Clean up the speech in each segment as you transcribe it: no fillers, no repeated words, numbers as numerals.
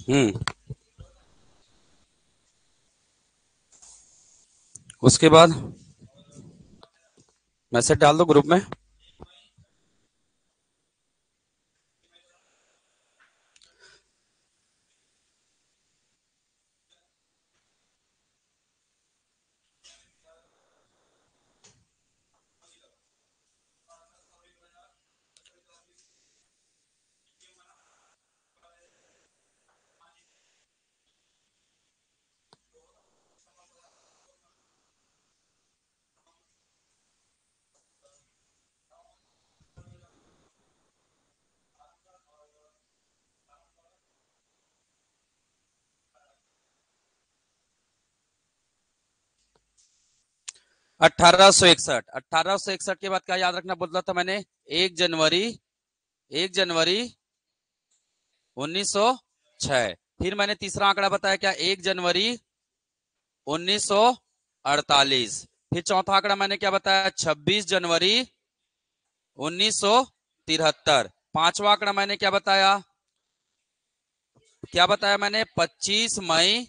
हम्म। उसके बाद मैसेज डाल दो ग्रुप में। 1861, 1861 के बाद क्या याद रखना बोला था मैंने? 1 जनवरी, 1 जनवरी 1906। फिर मैंने तीसरा आंकड़ा बताया क्या? 1 जनवरी 1948। फिर चौथा आंकड़ा मैंने क्या बताया? 26 जनवरी 1973। पांचवा आंकड़ा मैंने क्या बताया? क्या बताया मैंने? 25 मई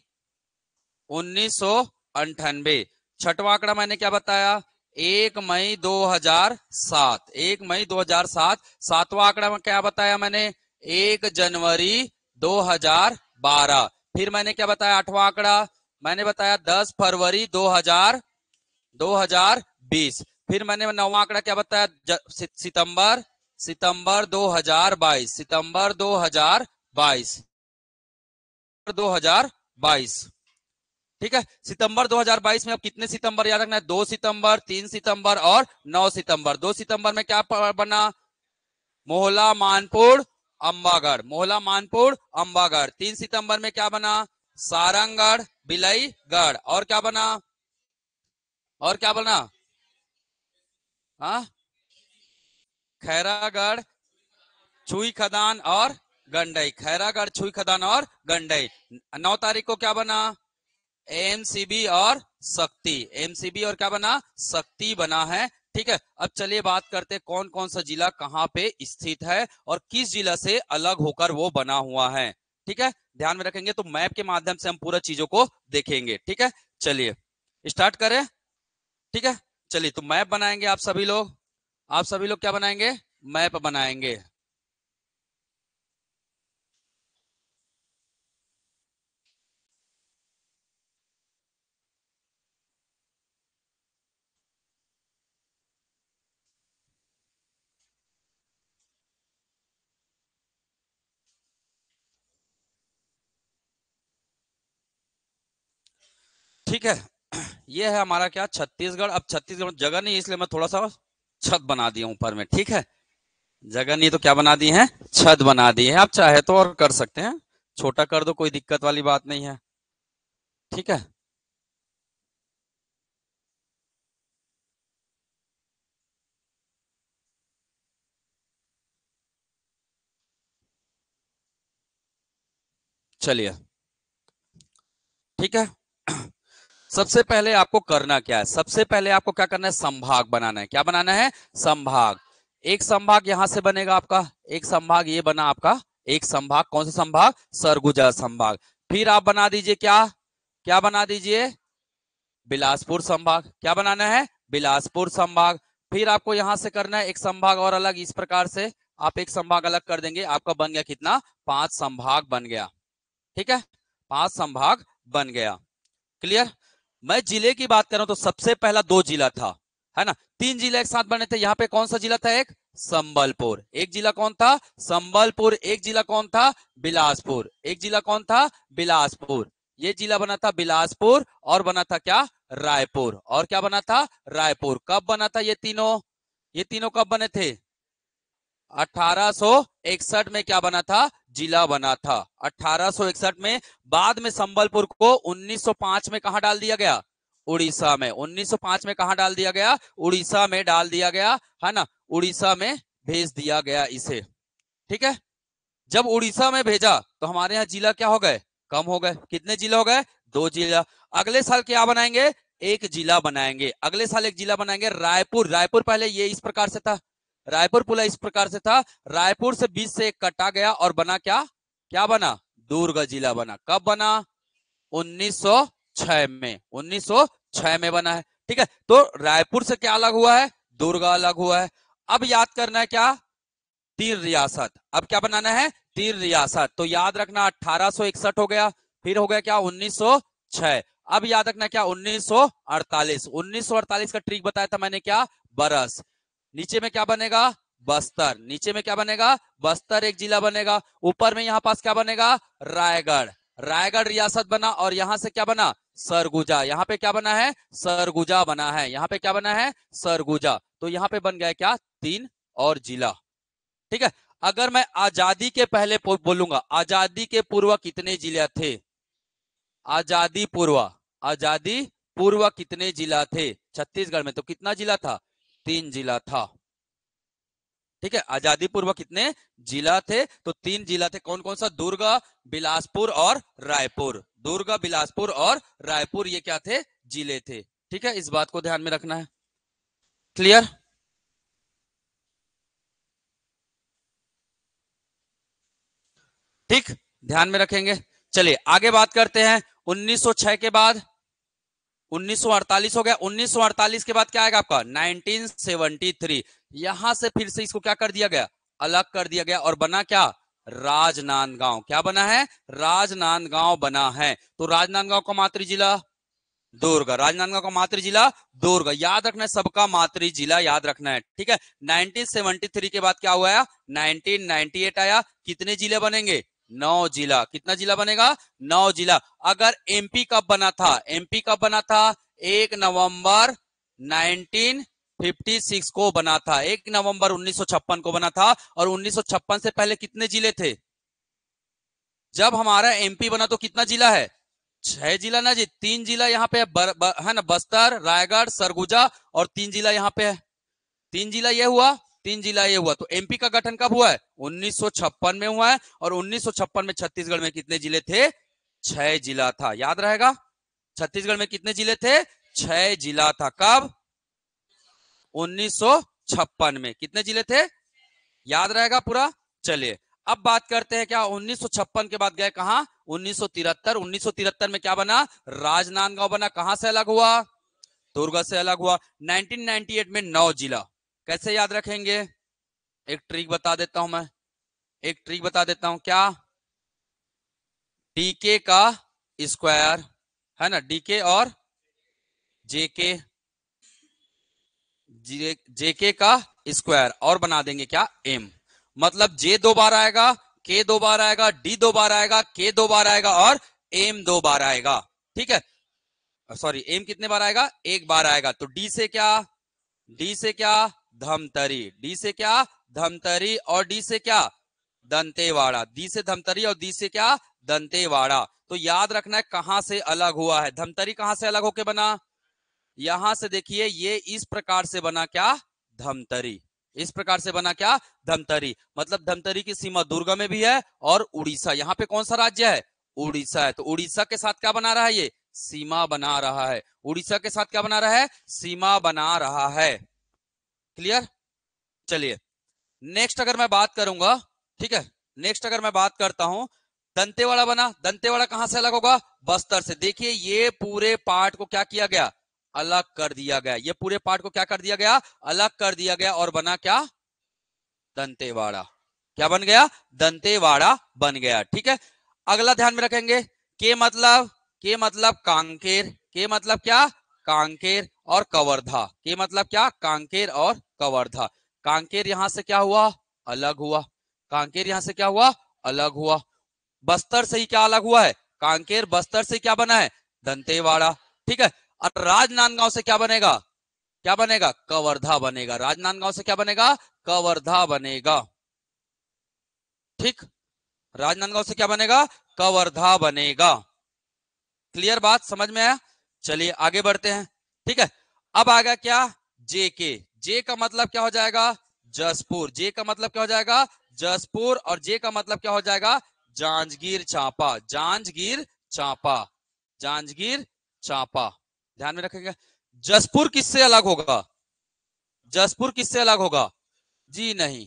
1998। छठवां आंकड़ा मैंने क्या बताया? 1 मई 2007, 1 मई 2007। सातवां आंकड़ा में क्या बताया मैंने? 1 जनवरी 2012। फिर मैंने क्या बताया? आठवां आंकड़ा मैंने बताया 10 फरवरी 2020। फिर मैंने नौवां आंकड़ा क्या बताया? सितंबर, सितंबर 2022, सितंबर 2022, 2022। ठीक है। सितंबर 2022 में अब कितने सितंबर याद रखना है? 2 सितंबर, 3 सितंबर और 9 सितंबर। 2 सितंबर में क्या बना? मोहला मानपुर अंबागढ़, मोहला मानपुर अंबागढ़। 3 सितंबर में क्या बना? सारंगगढ़ बिलईगढ़। और क्या बना? और क्या बना? हाँ, खैरागढ़ छुई खदान और गंडई, खैरागढ़ छुई खदान और गंडई। 9 तारीख को क्या बना? एमसीबी और शक्ति, एमसीबी और क्या बना? शक्ति बना है। ठीक है। अब चलिए बात करते हैं कौन कौन सा जिला कहां पे स्थित है और किस जिला से अलग होकर वो बना हुआ है। ठीक है। ध्यान में रखेंगे तो मैप के माध्यम से हम पूरा चीजों को देखेंगे। ठीक है। चलिए स्टार्ट करें। ठीक है। चलिए तो मैप बनाएंगे आप सभी लोग। आप सभी लोग क्या बनाएंगे? मैप बनाएंगे। ठीक है। ये है हमारा क्या? छत्तीसगढ़। अब छत्तीसगढ़ जगह नहीं है इसलिए मैं थोड़ा सा छत बना दिया ऊपर में। ठीक है। जगह नहीं तो क्या बना दी है? छत बना दी है। आप चाहे तो और कर सकते हैं, छोटा कर दो, कोई दिक्कत वाली बात नहीं है। ठीक है। चलिए ठीक है। सबसे पहले आपको करना क्या है? सबसे पहले आपको क्या करना है? संभाग बनाना है। क्या बनाना है? संभाग। एक संभाग यहां से बनेगा आपका, एक संभाग ये बना आपका। एक संभाग कौन सा संभाग? सरगुजा संभाग। फिर आप बना दीजिए क्या? क्या बना दीजिए? बिलासपुर संभाग। क्या बनाना है? बिलासपुर संभाग। फिर आपको यहां से करना है एक संभाग और अलग। इस प्रकार से आप एक संभाग अलग कर देंगे, आपका बन गया कितना? 5 संभाग बन गया। ठीक है। 5 संभाग बन गया। क्लियर? मैं जिले की बात कर रहा हूं तो सबसे पहला 2 जिला था, है ना? 3 जिला एक साथ बने थे। यहाँ पे कौन सा जिला था? एक संबलपुर। एक जिला कौन था? संबलपुर। एक जिला कौन था? बिलासपुर। एक जिला कौन था? बिलासपुर। ये जिला बना था बिलासपुर और बना था क्या? रायपुर। और क्या बना था? रायपुर। कब बना था ये तीनों? ये तीनों कब बने थे? 1861 में क्या बना था? जिला बना था 1861 में। बाद में संबलपुर को 1905 में कहा डाल दिया गया? उड़ीसा में। 1905 में कहा डाल दिया गया? उड़ीसा में डाल दिया गया, है ना? उड़ीसा में भेज दिया गया इसे। ठीक है। जब उड़ीसा में भेजा तो हमारे यहाँ जिला क्या हो गए? कम हो गए। कितने जिला हो गए? 2 जिला। अगले साल क्या बनाएंगे? एक जिला बनाएंगे। अगले साल एक जिला बनाएंगे रायपुर। रायपुर पहले ये इस प्रकार से था, रायपुर पुला इस प्रकार से था। रायपुर से बीच से एक कटा गया और बना क्या? क्या बना? दुर्ग जिला बना। कब बना? 1906 में, 1906 में बना है। ठीक है, तो रायपुर से क्या अलग हुआ है? दुर्ग अलग हुआ है। अब याद करना है क्या? तीन रियासत। अब क्या बनाना है? तीन रियासत। तो याद रखना 1861 हो गया, फिर हो गया क्या? 1906। अब याद रखना क्या? 1948। 1948 का ट्रिक बताया था मैंने, क्या? बरस। नीचे में क्या बनेगा? बस्तर। नीचे में क्या बनेगा? बस्तर एक जिला बनेगा। ऊपर में यहां पास क्या बनेगा? रायगढ़। रायगढ़ रियासत बना, और यहां से क्या बना? सरगुजा। यहां पे क्या बना है? सरगुजा बना है। यहां पे क्या बना है? सरगुजा। तो यहां पे बन गया क्या? तीन और जिला। ठीक है, अगर मैं आजादी के पहले बोलूंगा, आजादी के पूर्व कितने जिला थे? आजादी पूर्व, आजादी पूर्व कितने जिला थे छत्तीसगढ़ में? तो कितना जिला था? तीन जिला था। ठीक है, आजादी पूर्व कितने जिला थे? तो तीन जिला थे। कौन कौन सा? दुर्ग, बिलासपुर और रायपुर। दुर्ग, बिलासपुर और रायपुर, ये क्या थे? जिले थे। ठीक है, इस बात को ध्यान में रखना है। क्लियर? ठीक, ध्यान में रखेंगे। चलिए आगे बात करते हैं। 1906 के बाद 1948 हो गया। 1948 के बाद क्या आएगा आपका? 1973। यहां से फिर से इसको क्या कर दिया गया? अलग कर दिया गया, और बना क्या? राजनांदगांव। क्या बना है? राजनांदगांव बना है। तो राजनांदगांव का मातृ जिला दुर्ग। राजनांदगांव का मातृ जिला दुर्ग। याद रखना है, सबका मातृ जिला याद रखना है। ठीक है, 1973 के बाद क्या हुआ? 1998 आया। कितने जिले बनेंगे? 9 जिला। कितना जिला बनेगा? 9 जिला। अगर एमपी कब बना था? एमपी कब बना था? 1 नवंबर 1956 को बना था। 1 नवंबर 1956 को बना था। और 1956 से पहले कितने जिले थे? जब हमारा एमपी बना तो कितना जिला है? 6 जिला ना जी। 3 जिला यहाँ पे है ना, बस्तर, रायगढ़, सरगुजा, और 3 जिला यहाँ पे है। 3 जिला ये हुआ, 3 जिला ये हुआ। तो एमपी का गठन कब हुआ है? 1956 में हुआ है। और 1956 में छत्तीसगढ़ में कितने जिले थे? 6 जिला था। याद रहेगा, छत्तीसगढ़ में कितने जिले थे? 6 जिला था। कब? 1956 में कितने जिले थे? याद रहेगा पूरा। चलिए अब बात करते हैं क्या 1956 के बाद गए कहां? 1973। 1973 में क्या बना? राजनांदगांव बना। कहां से अलग हुआ? दुर्ग से अलग हुआ। 1998 में 9 जिला। कैसे याद रखेंगे? एक ट्रिक बता देता हूं मैं, एक ट्रिक बता देता हूं। क्या? डीके का स्क्वायर, है ना, डीके और जेके, जेके का स्क्वायर, और बना देंगे क्या? एम। मतलब जे 2 बार आएगा, के 2 बार आएगा, डी 2 बार आएगा, के 2 बार आएगा, और एम 2 बार आएगा। ठीक है, सॉरी, एम कितने बार आएगा? 1 बार आएगा। तो डी से क्या? डी से क्या? धमतरी। डी से क्या? धमतरी। और डी से क्या? दंतेवाड़ा। डी से धमतरी, और डी से क्या? दंतेवाड़ा। तो याद रखना है कहां से अलग हुआ है। धमतरी कहां से अलग होके बना? यहां से देखिए, ये इस प्रकार से बना क्या? धमतरी। इस प्रकार से बना क्या? धमतरी। मतलब धमतरी की सीमा दुर्ग में भी है और उड़ीसा। यहाँ पे कौन सा राज्य है? उड़ीसा है। तो उड़ीसा के साथ क्या बना रहा है? ये सीमा बना रहा है। उड़ीसा के साथ क्या बना रहा है? सीमा बना रहा है। क्लियर? चलिए नेक्स्ट अगर मैं बात करूंगा, ठीक है, नेक्स्ट अगर मैं बात करता हूं, दंतेवाड़ा बना। दंतेवाड़ा कहां से अलग होगा? बस्तर से। देखिए ये पूरे पार्ट को क्या किया गया? अलग कर दिया गया। ये पूरे पार्ट को क्या कर दिया गया? अलग कर दिया गया, और बना क्या? दंतेवाड़ा। क्या बन गया? दंतेवाड़ा बन गया। ठीक है, अगला ध्यान में रखेंगे, के मतलब कांकेर। के मतलब क्या? कांकेर और कवर्धा। के मतलब क्या? कांकेर और कवर्धा। कांकेर यहां से क्या हुआ? अलग हुआ। कांकेर यहां से क्या हुआ? अलग हुआ। बस्तर से ही क्या अलग हुआ है? कांकेर। बस्तर से क्या बना है? दंतेवाड़ा। ठीक है, और राजनांदगांव से क्या बनेगा? क्या बनेगा? कवर्धा बनेगा। राजनांदगांव से क्या बनेगा? कवर्धा बनेगा। ठीक, राजनांदगांव से क्या बनेगा? कवर्धा बनेगा। क्लियर बात? समझ में आया? चलिए आगे बढ़ते हैं। ठीक है, अब आएगा क्या? जे के। जे का मतलब क्या हो जाएगा? जसपुर। जे का मतलब क्या हो जाएगा? जसपुर। और जे का मतलब क्या हो जाएगा? जांजगीर चांपा। जांजगीर चांपा। जांजगीर चांपा। ध्यान में रखेंगे। जसपुर किससे अलग होगा? जसपुर किससे अलग होगा? जी नहीं,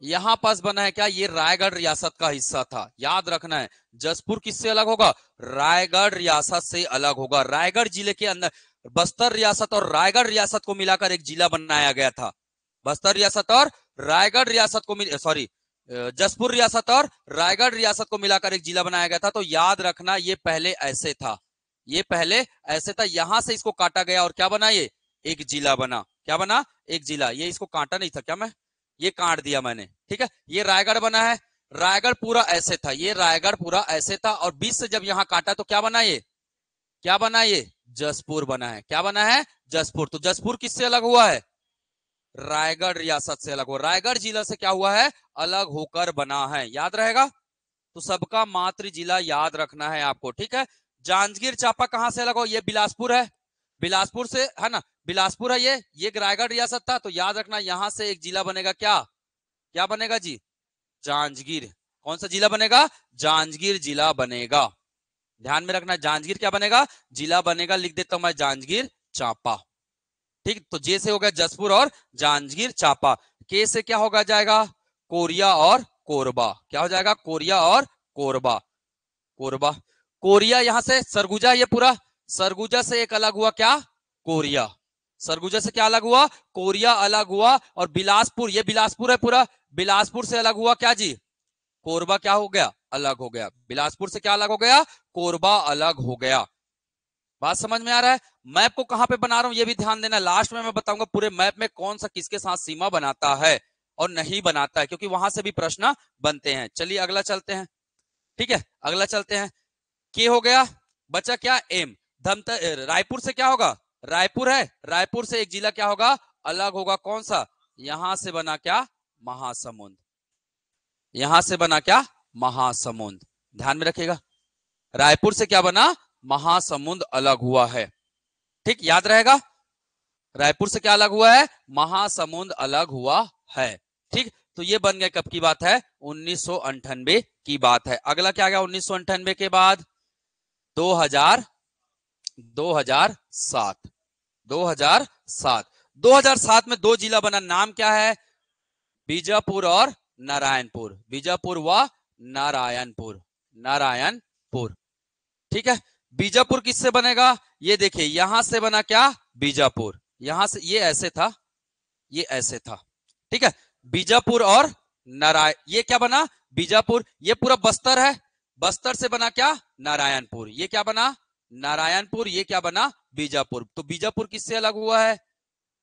यहां पास बना है क्या, ये रायगढ़ रियासत का हिस्सा था, याद रखना है। जसपुर किससे अलग होगा, रायगढ़ रियासत से अलग होगा। रायगढ़ जिले के अंदर बस्तर रियासत और रायगढ़ रियासत को मिलाकर एक जिला बनाया गया था। बस्तर रियासत और रायगढ़ रियासत को सॉरी जसपुर रियासत और रायगढ़ रियासत को मिलाकर एक जिला बनाया गया था। तो याद रखना ये पहले ऐसे था, ये पहले ऐसे था, यहां से इसको काटा गया और क्या बना, ये एक जिला बना। क्या बना, एक जिला। ये इसको काटा नहीं था क्या, मैं ये काट दिया मैंने, ठीक है। ये रायगढ़ बना है, रायगढ़ पूरा ऐसे था, ये रायगढ़ पूरा ऐसे था और बीच से जब यहां काटा तो क्या बना, ये क्या बना, ये जसपुर बना है। क्या बना है, जसपुर। तो जसपुर किससे अलग हुआ है, रायगढ़ रियासत से अलग हुआ, रायगढ़ जिला से क्या हुआ है, अलग होकर बना है। याद रहेगा, तो सबका मातृ जिला याद रखना है आपको, ठीक है। जांजगीर चांपा कहां से अलग हो, ये बिलासपुर है, बिलासपुर से है ना, बिलासपुर है ये रायगढ़ रियासत था। तो याद रखना यहां से एक जिला बनेगा, क्या क्या बनेगा जी, जांजगीर। कौन सा जिला बनेगा, जांजगीर जिला बनेगा। ध्यान में रखना, जांजगीर क्या बनेगा, जिला बनेगा। लिख देता हूं मैं जांजगीर चांपा, ठीक। तो जे से हो गया जसपुर और जांजगीर चांपा। के से क्या होगा जाएगा, कोरिया और कोरबा। क्या हो जाएगा, कोरिया और कोरबा, कोरबा। कोरिया यहां से सरगुजा, ये पूरा सरगुजा से एक अलग हुआ क्या, कोरिया। सरगुजा से क्या अलग हुआ, कोरिया अलग हुआ। और बिलासपुर, ये बिलासपुर है पूरा, बिलासपुर से अलग हुआ क्या जी, कोरबा क्या हो गया, अलग हो गया। बिलासपुर से क्या अलग हो गया, कोरबा अलग हो गया। बात समझ में आ रहा है। मैप को कहां पे बना रहा हूं ये भी ध्यान देना, लास्ट में मैं बताऊंगा पूरे मैप में कौन सा किसके साथ सीमा बनाता है और नहीं बनाता है, क्योंकि वहां से भी प्रश्न बनते हैं। चलिए अगला चलते हैं, ठीक है, अगला चलते हैं। के हो गया, बचा क्या, एम। रायपुर से क्या होगा, रायपुर है, रायपुर से एक जिला क्या होगा, अलग होगा। कौन सा, यहां से बना क्या, महासमुंद। यहां से बना क्या, महासमुंद। ध्यान में रखिएगा, रायपुर से क्या बना, महासमुंद अलग हुआ है, ठीक, याद रहेगा। रायपुर से क्या अलग हुआ है, महासमुंद अलग हुआ है, ठीक। तो ये बन गया कब की बात है, 1998 की बात है। अगला क्या गया 1998 के बाद, 2000 2007 2007 2007 में दो जिला बना, नाम क्या है, बीजापुर और नारायणपुर। बीजापुर व नारायणपुर, नारायणपुर, ठीक है। बीजापुर किससे बनेगा, ये देखिए यहां से बना क्या, बीजापुर। यहां से ये ऐसे था, ये ऐसे था, ठीक है। बीजापुर और ये क्या बना, बीजापुर। ये पूरा बस्तर है, बस्तर से बना क्या, नारायणपुर। ये क्या बना, नारायणपुर। ये क्या बना, बीजापुर। तो बीजापुर किससे अलग हुआ है,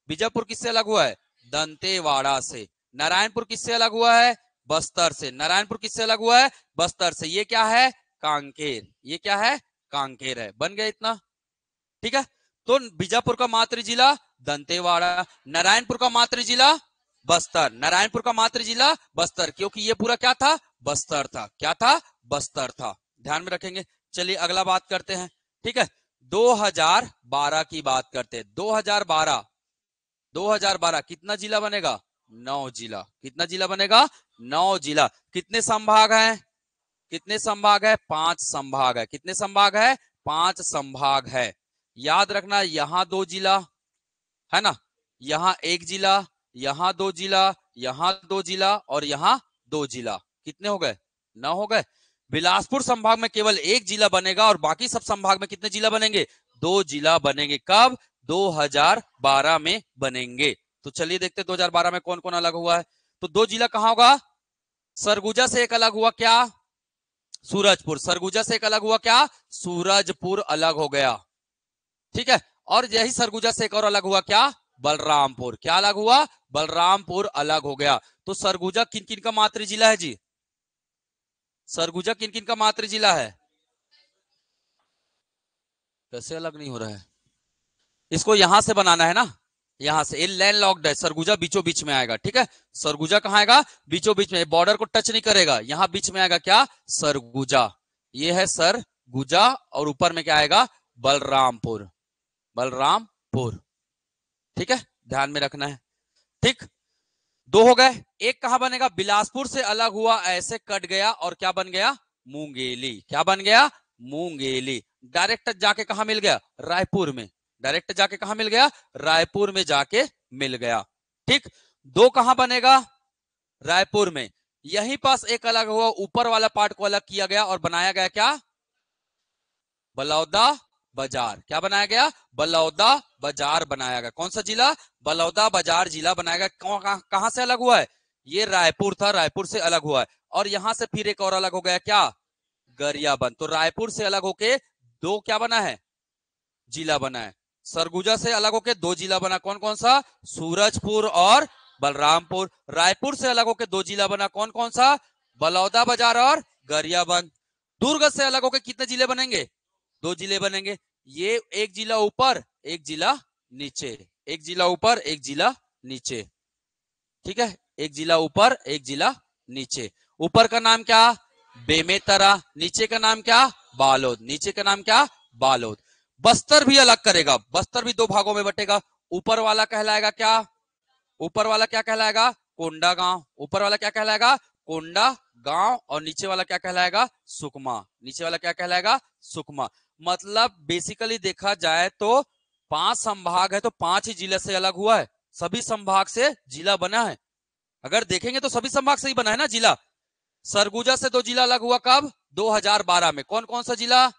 बीजापुर किससे अलग हुआ है, दंतेवाड़ा से। नारायणपुर किससे अलग हुआ है, बस्तर से। नारायणपुर किससे अलग हुआ है, बस्तर से। ये क्या है, कांकेर। ये क्या है, कांकेर है। बन गया इतना, ठीक है। तो बीजापुर का मातृ जिला दंतेवाड़ा, नारायणपुर का मातृ जिला बस्तर। नारायणपुर का मातृ जिला बस्तर, क्योंकि ये पूरा क्या था, बस्तर था। क्या था, बस्तर था। ध्यान में रखेंगे। चलिए अगला बात करते हैं, ठीक है। 2012 की बात करते हैं। 2012 कितना जिला बनेगा, 9 जिला। कितना जिला बनेगा, 9 जिला। कितने संभाग हैं, कितने संभाग है, 5 संभाग है। कितने संभाग है, 5 संभाग है। याद रखना, यहां 2 जिला है ना, यहां 1 जिला, यहां 2 जिला, यहां 2 जिला और यहां 2 जिला। कितने हो गए, 9 हो गए। बिलासपुर संभाग में केवल 1 जिला बनेगा और बाकी सब संभाग में कितने जिला बनेंगे, 2 जिला बनेंगे। कब, 2012 में बनेंगे। तो चलिए देखते 2012 में कौन कौन अलग हुआ है। तो 2 जिला कहां होगा, सरगुजा से एक अलग हुआ क्या, सूरजपुर। सरगुजा से एक अलग हुआ क्या, सूरजपुर अलग हो गया, ठीक है। और यही सरगुजा से एक और अलग हुआ क्या, बलरामपुर। क्या अलग हुआ, बलरामपुर अलग हो गया। तो सरगुजा किन किन का मातृ जिला है जी, सरगुजा किन किन का मातृ जिला है, कैसे अलग नहीं हो रहा है, इसको यहां से बनाना है ना, यहां से। ये लैंड लॉक्ड है, सरगुजा बीचों बीच में आएगा, ठीक है। सरगुजा कहां आएगा, बीचों बीच में, बॉर्डर को टच नहीं करेगा, यहां बीच में आएगा क्या, सरगुजा। ये है सरगुजा और ऊपर में क्या आएगा, बलरामपुर, बलरामपुर, ठीक है। ध्यान में रखना है, ठीक। 2 हो गए। एक कहां बनेगा, बिलासपुर से अलग हुआ, ऐसे कट गया और क्या बन गया, मुंगेली। क्या बन गया, मुंगेली। डायरेक्ट जाके कहां मिल गया, रायपुर में। डायरेक्ट जाके कहां मिल गया, रायपुर में जाके मिल गया, ठीक। 2 कहां बनेगा, रायपुर में। यहीं पास एक अलग हुआ, ऊपर वाला पार्ट को अलग किया गया और बनाया गया क्या, बलौदा बाजार। क्या बनाया गया, बलौदा बाजार बनाया गया। कौन सा जिला, बलौदा बाजार जिला बनाया गया। कहां से अलग हुआ है, ये रायपुर था, रायपुर से अलग हुआ है। और यहां से फिर एक और अलग हो गया क्या, गरियाबंद। तो रायपुर से अलग होके दो क्या बना है, जिला बना है। सरगुजा से अलग होके दो जिला बना, कौन कौन सा, सूरजपुर और बलरामपुर। रायपुर से अलग होके दो जिला बना, कौन कौन सा, बलौदा बाजार और गरियाबंद। दुर्ग से अलग होके कितने जिले बनेंगे, दो जिले बनेंगे। ये एक जिला ऊपर एक जिला नीचे, एक जिला ऊपर एक जिला नीचे, ठीक है, एक जिला ऊपर एक जिला नीचे। ऊपर का नाम क्या, बेमेतरा, नीचे का नाम क्या, बालोद, नीचे का नाम क्या, बालोद। बस्तर भी अलग करेगा, बस्तर भी दो भागों में बटेगा। ऊपर वाला कहलाएगा क्या, ऊपर वाला क्या कहलाएगा, कोंडा गांव। ऊपर वाला क्या कहलाएगा, कोंडा गांव। और नीचे वाला क्या कहलाएगा, सुकमा। नीचे वाला क्या कहलाएगा, सुकमा। मतलब बेसिकली देखा जाए तो 5 संभाग है तो 5 ही जिले से अलग हुआ है, सभी संभाग से जिला बना है। अगर देखेंगे तो सभी संभाग से ही बना है ना जिला। सरगुजा से दो जिला अलग हुआ कब, 2012 में। कौन कौन सा जिला,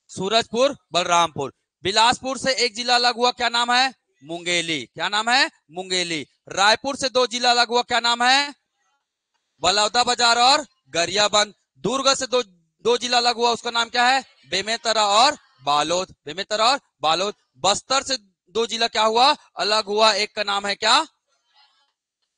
सूरजपुर बलरामपुर। बिलासपुर से एक जिला अलग हुआ, क्या नाम है, मुंगेली। क्या नाम है, मुंगेली। रायपुर से दो जिला अलग हुआ, क्या नाम है, बलौदा बाजार और गरियाबंद। दुर्ग से दो जिला अलग हुआ, उसका नाम क्या है, बेमेतरा और बालोद, बेमेतरा और बालोद। बस्तर से दो जिला क्या हुआ, अलग हुआ, एक का नाम है क्या,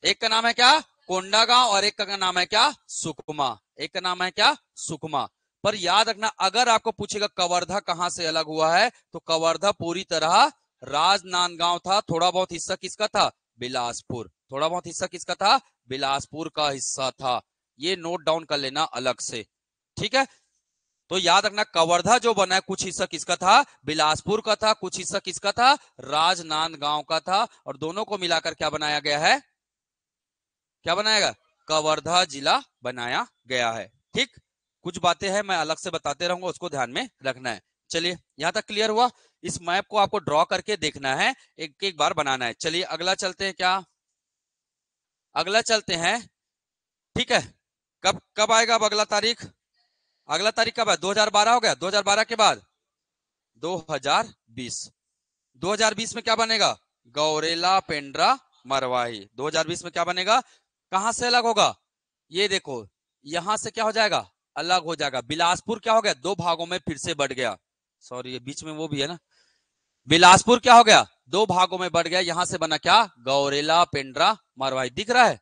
एक का नाम है क्या, कोंडागांव, और एक का नाम है क्या, सुकमा। एक का नाम है क्या, सुकमा। पर याद रखना, अगर आपको पूछेगा कवर्धा कहां से अलग हुआ है, तो कवर्धा पूरी तरह राजनांदगांव था। थोड़ा बहुत हिस्सा किसका था, बिलासपुर। थोड़ा बहुत हिस्सा किसका था, बिलासपुर का हिस्सा था। ये नोट डाउन कर लेना अलग से, ठीक है। तो याद रखना, कवर्धा जो बना है कुछ हिस्सा किसका था, बिलासपुर का था, कुछ हिस्सा किसका था, राजनांदगांव का था। और दोनों को मिलाकर क्या बनाया गया है, क्या बनाएगा, कवर्धा जिला बनाया गया है। ठीक, कुछ बातें हैं मैं अलग से बताते रहूंगा, उसको ध्यान में रखना है। चलिए यहां तक क्लियर हुआ। इस मैप को आपको ड्रॉ करके देखना है, एक एक बार बनाना है। चलिए अगला चलते हैं, क्या अगला चलते हैं, ठीक है। कब कब आएगा अब अगला तारीख, अगला तारीख कब है, 2012 हो गया, 2012 के बाद 2020। 2020 में क्या बनेगा, गौरेला पेंड्रा मरवाही। 2020 में क्या बनेगा, कहां से अलग होगा, ये देखो यहां से क्या हो जाएगा, अलग हो जाएगा। बिलासपुर क्या हो गया, दो भागों में फिर से बढ़ गया। सॉरी ये बीच में वो भी है ना, बिलासपुर क्या हो गया, दो भागों में बढ़ गया। यहां से बना क्या, गौरेला पेंड्रा मरवाही। दिख रहा है,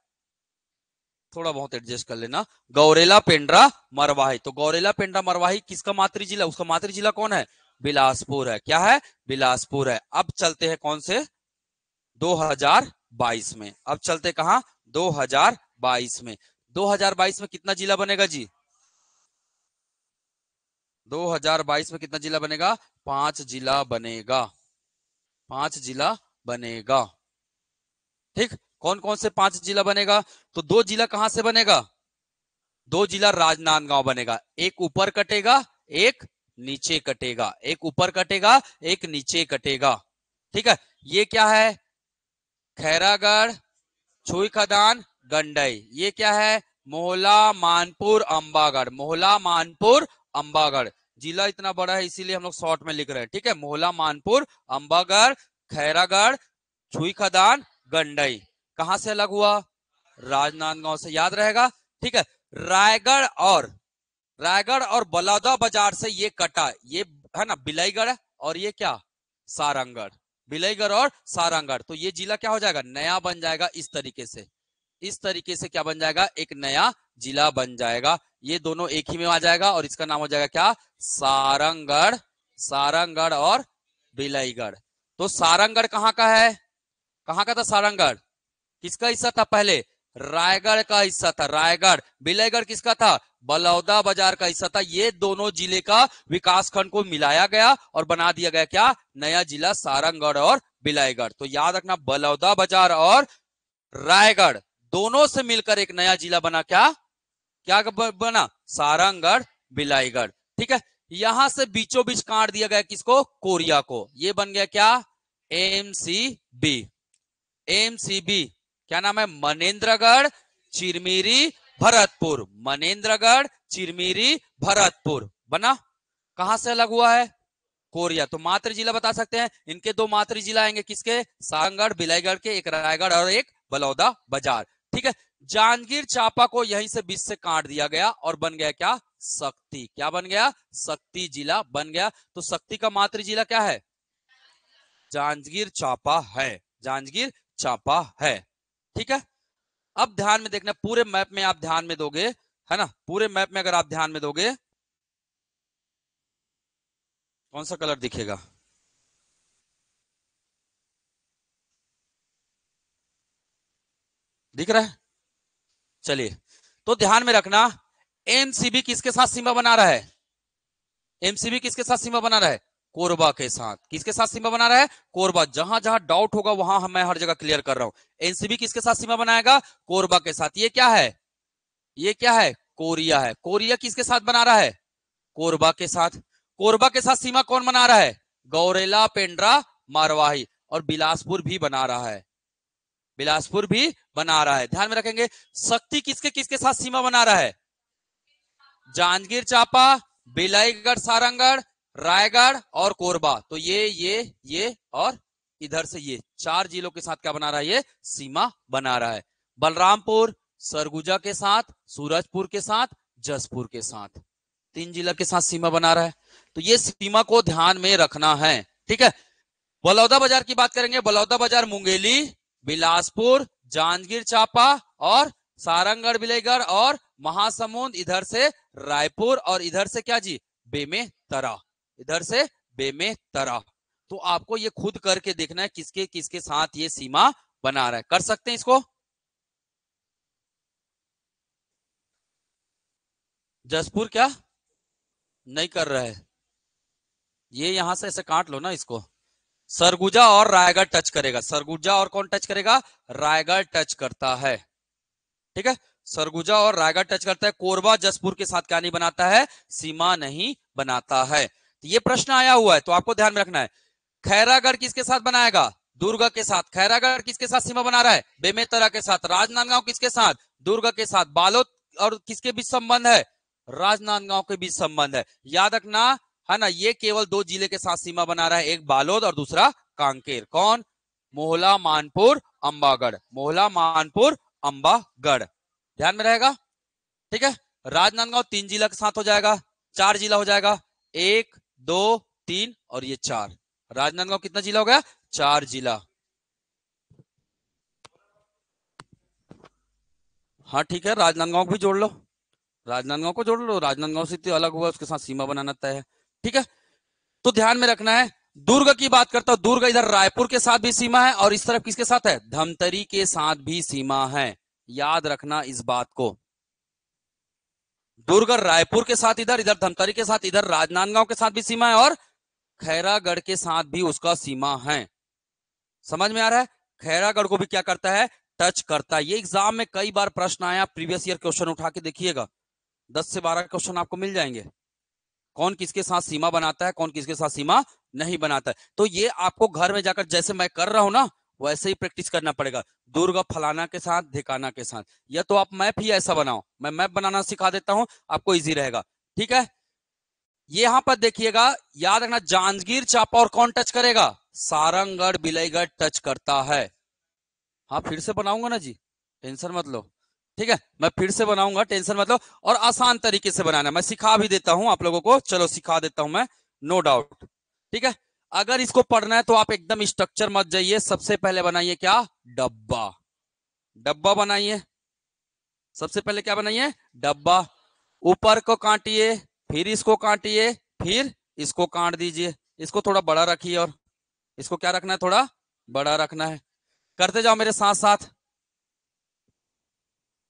थोड़ा बहुत एडजस्ट कर लेना, गौरेला पेंड्रा मरवाही। तो गौरेला पेंड्रा मरवाही किसका मातृ जिला, उसका मातृ जिला कौन है, बिलासपुर है। क्या है, बिलासपुर है। अब चलते हैं कौन से, 2022 में। अब चलते कहां, 2022 में। 2022 में कितना जिला बनेगा जी, 2022 में कितना जिला बनेगा, 5 जिला बनेगा, 5 जिला बनेगा। ठीक, कौन कौन से 5 जिला बनेगा, तो दो जिला कहां से बनेगा, दो जिला राजनांदगांव बनेगा। एक ऊपर कटेगा, एक नीचे कटेगा, एक ऊपर कटेगा, एक नीचे कटेगा। ठीक है, ये क्या है, खैरागढ़, छुई खदान, गंडई। ये क्या है, मोहला मानपुर अंबागढ़, मोहला मानपुर अंबागढ़। जिला इतना बड़ा है इसीलिए हम लोग शॉर्ट में लिख रहे हैं, ठीक है। मोहला मानपुर अंबागढ़, खैरागढ़, छुई खदान, गंडई। कहां से अलग हुआ, राजनांदगांव से, याद रहेगा। ठीक है, रायगढ़ और बलौदा बाजार से ये कटा, ये है ना बिलाईगढ़, और ये क्या, सारंगढ़। बिलाईगढ़ और सारंगढ़, तो ये जिला क्या हो जाएगा, नया बन जाएगा। इस तरीके से, इस तरीके से क्या बन जाएगा, एक नया जिला बन जाएगा। ये दोनों एक ही में आ जाएगा और इसका नाम हो जाएगा क्या, सारंगढ़। सारंगढ़ और बिलाईगढ़। तो सारंगढ़ कहाँ का है, कहाँ का था सारंगढ़, किसका हिस्सा था पहले, रायगढ़ का हिस्सा था, रायगढ़। बिलाईगढ़ किसका था, बलौदा बाजार का हिस्सा था। ये दोनों जिले का विकास खंड को मिलाया गया और बना दिया गया क्या, नया जिला सारंगढ़ और बिलाईगढ़। तो याद रखना, बलौदा बाजार और रायगढ़ दोनों से मिलकर एक नया जिला बना, क्या क्या बना, सारंगढ़ बिलाईगढ़। ठीक है, यहां से बीचों बीच काट दिया गया किसको, कोरिया को। ये बन गया क्या, एमसीबी। एमसीबी क्या नाम है, मनेन्द्रगढ़ चिरमिरी, भरतपुर। मनेन्द्रगढ़, चिरमिरी, भरतपुर बना। कहां से अलग हुआ है? कोरिया। तो मातृ जिला बता सकते हैं, इनके दो मातृ जिला आएंगे, किसके? सारंगगढ़ बिलाईगढ़ के, एक रायगढ़ और एक बलौदा बाजार। ठीक है, जांजगीर चांपा को यहीं से बीच से काट दिया गया और बन गया क्या? शक्ति। क्या बन गया? शक्ति जिला बन गया। तो शक्ति का मातृ जिला क्या है? जांजगीर चांपा है। जांजगीर चांपा है। ठीक है, अब ध्यान में देखना, पूरे मैप में आप ध्यान में दोगे, है ना, पूरे मैप में अगर आप ध्यान में दोगे, कौन सा कलर दिखेगा? दिख रहा है? चलिए, तो ध्यान में रखना, एमसीबी किसके साथ सीमा बना रहा है? एमसीबी किसके साथ सीमा बना रहा है? कोरबा के साथ। किसके साथ सीमा बना रहा है? कोरबा। जहां जहां डाउट होगा वहां मैं हर जगह क्लियर कर रहा हूं। एनसीबी किसके साथ सीमा बनाएगा? कोरबा के साथ। ये क्या है? ये क्या है? कोरिया है। कोरिया किसके साथ बना रहा है? कोरबा के साथ। कोरबा के साथ सीमा कौन बना रहा है? गौरेला, पेंड्रा, मारवाही। और बिलासपुर भी बना रहा है। बिलासपुर भी बना रहा है। ध्यान में रखेंगे, शक्ति किसके किसके साथ सीमा बना रहा है? जांजगीर चांपा, बिलाईगढ़, सारंगगढ़, रायगढ़ और कोरबा। तो ये और इधर से ये चार जिलों के साथ क्या बना रहा है? ये सीमा बना रहा है। बलरामपुर, सरगुजा के साथ, सूरजपुर के साथ, जसपुर के साथ, तीन जिला के साथ सीमा बना रहा है। तो ये सीमा को ध्यान में रखना है। ठीक है, बलौदा बाजार की बात करेंगे। बलौदा बाजार मुंगेली, बिलासपुर, जांजगीर चांपा और सारंगगढ़, बिलाईगढ़ और महासमुंद, इधर से रायपुर और इधर से क्या जी? बेमेतरा। इधर से बेमेतरा। तो आपको ये खुद करके देखना है किसके किसके साथ ये सीमा बना रहा है। कर सकते हैं इसको? जसपुर क्या नहीं कर रहा है? ये यहां से ऐसे काट लो ना इसको। सरगुजा और रायगढ़ टच करेगा। सरगुजा और कौन टच करेगा? रायगढ़ टच करता है। ठीक है, सरगुजा और रायगढ़ टच करता है। कोरबा जसपुर के साथ क्या नहीं बनाता है? सीमा नहीं बनाता है। तो ये प्रश्न आया हुआ है, तो आपको ध्यान में रखना है। खैरागढ़ किसके साथ बनाएगा? दुर्ग के साथ। खैरागढ़ किसके साथ सीमा बना रहा है? बेमेतरा के साथ। राजनांदगांव किसके साथ? दुर्ग के साथ। बालोद और किसके बीच संबंध है? राजनांदगांव के बीच संबंध है। याद रखना, है ना, ये केवल दो जिले के साथ सीमा बना रहा है, एक बालोद और दूसरा कांकेर। कौन? मोहला, मानपुर, अंबागढ़। मोहला, मानपुर, अंबागढ़। ध्यान में रहेगा। ठीक है, राजनांदगांव तीन जिला के साथ हो जाएगा, चार जिला हो जाएगा। एक, दो, तीन और ये चार। राजनांदगांव कितना जिला हो गया? चार जिला। हाँ ठीक है, राजनांदगांव को भी जोड़ लो। राजनांदगांव को जोड़ लो, राजनांदगांव से तो अलग हुआ, उसके साथ सीमा बनाना तय है। ठीक है, तो ध्यान में रखना है। दुर्ग की बात करता हूं, दुर्ग इधर रायपुर के साथ भी सीमा है और इस तरफ किसके साथ है? धमतरी के साथ भी सीमा है। याद रखना इस बात को। दुर्ग रायपुर के साथ इधर, इधर धमतरी के साथ, इधर राजनांदगांव के साथ भी सीमा है और खैरागढ़ के साथ भी उसका सीमा है। समझ में आ रहा है? खैरागढ़ को भी क्या करता है? टच करता है। ये एग्जाम में कई बार प्रश्न आया, प्रीवियस ईयर क्वेश्चन उठा के देखिएगा, 10 से 12 क्वेश्चन आपको मिल जाएंगे। कौन किसके साथ सीमा बनाता है, कौन किसके साथ सीमा नहीं बनाता है। तो ये आपको घर में जाकर जैसे मैं कर रहा हूं ना, वैसे ही प्रैक्टिस करना पड़ेगा। दुर्ग फलाना के साथ, ढिकाना के साथ, या तो आप मैप ही ऐसा बनाओ। मैं मैप बनाना सिखा देता हूं, आपको इजी रहेगा। ठीक है, ये यहां पर देखिएगा, याद रखना, जांजगीर चांपा और कौन टच करेगा? सारंगगढ़, बिलाईगढ़ टच करता है। हाँ फिर से बनाऊंगा ना जी, टेंशन मत लो। ठीक है, मैं फिर से बनाऊंगा, टेंशन मत लो। और आसान तरीके से बनाना, मैं सिखा भी देता हूं आप लोगों को। चलो सिखा देता हूं मैं, नो डाउट। ठीक है, अगर इसको पढ़ना है तो आप एकदम स्ट्रक्चर मत जाइए। सबसे पहले बनाइए क्या? डब्बा। डब्बा बनाइए। सबसे पहले क्या बनाइए? डब्बा। ऊपर को काटिए, फिर इसको काटिए, फिर इसको काट दीजिए। इसको थोड़ा बड़ा रखिए और इसको क्या रखना है? थोड़ा बड़ा रखना है। करते जाओ मेरे साथ साथ,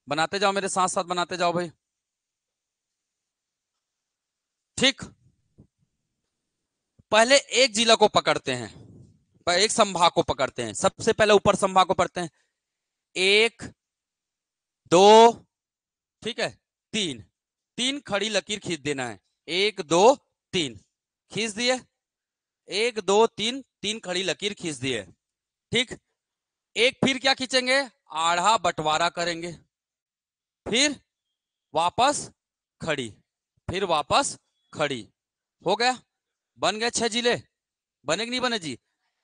बनाते जाओ मेरे साथ साथ, बनाते जाओ भाई। ठीक, पहले एक जिला को पकड़ते हैं, एक संभाग को पकड़ते हैं। सबसे पहले ऊपर संभाग को पढ़ते हैं। एक, दो, ठीक है, तीन। तीन खड़ी लकीर खींच देना है। एक, दो, तीन, खींच दिए। एक, दो, तीन, तीन खड़ी लकीर खींच दिए। ठीक, एक फिर क्या खींचेंगे? आधा बंटवारा करेंगे। फिर वापस खड़ी, फिर वापस खड़ी। हो गया, बन गए 6 जिले। बने कि नहीं बने जी?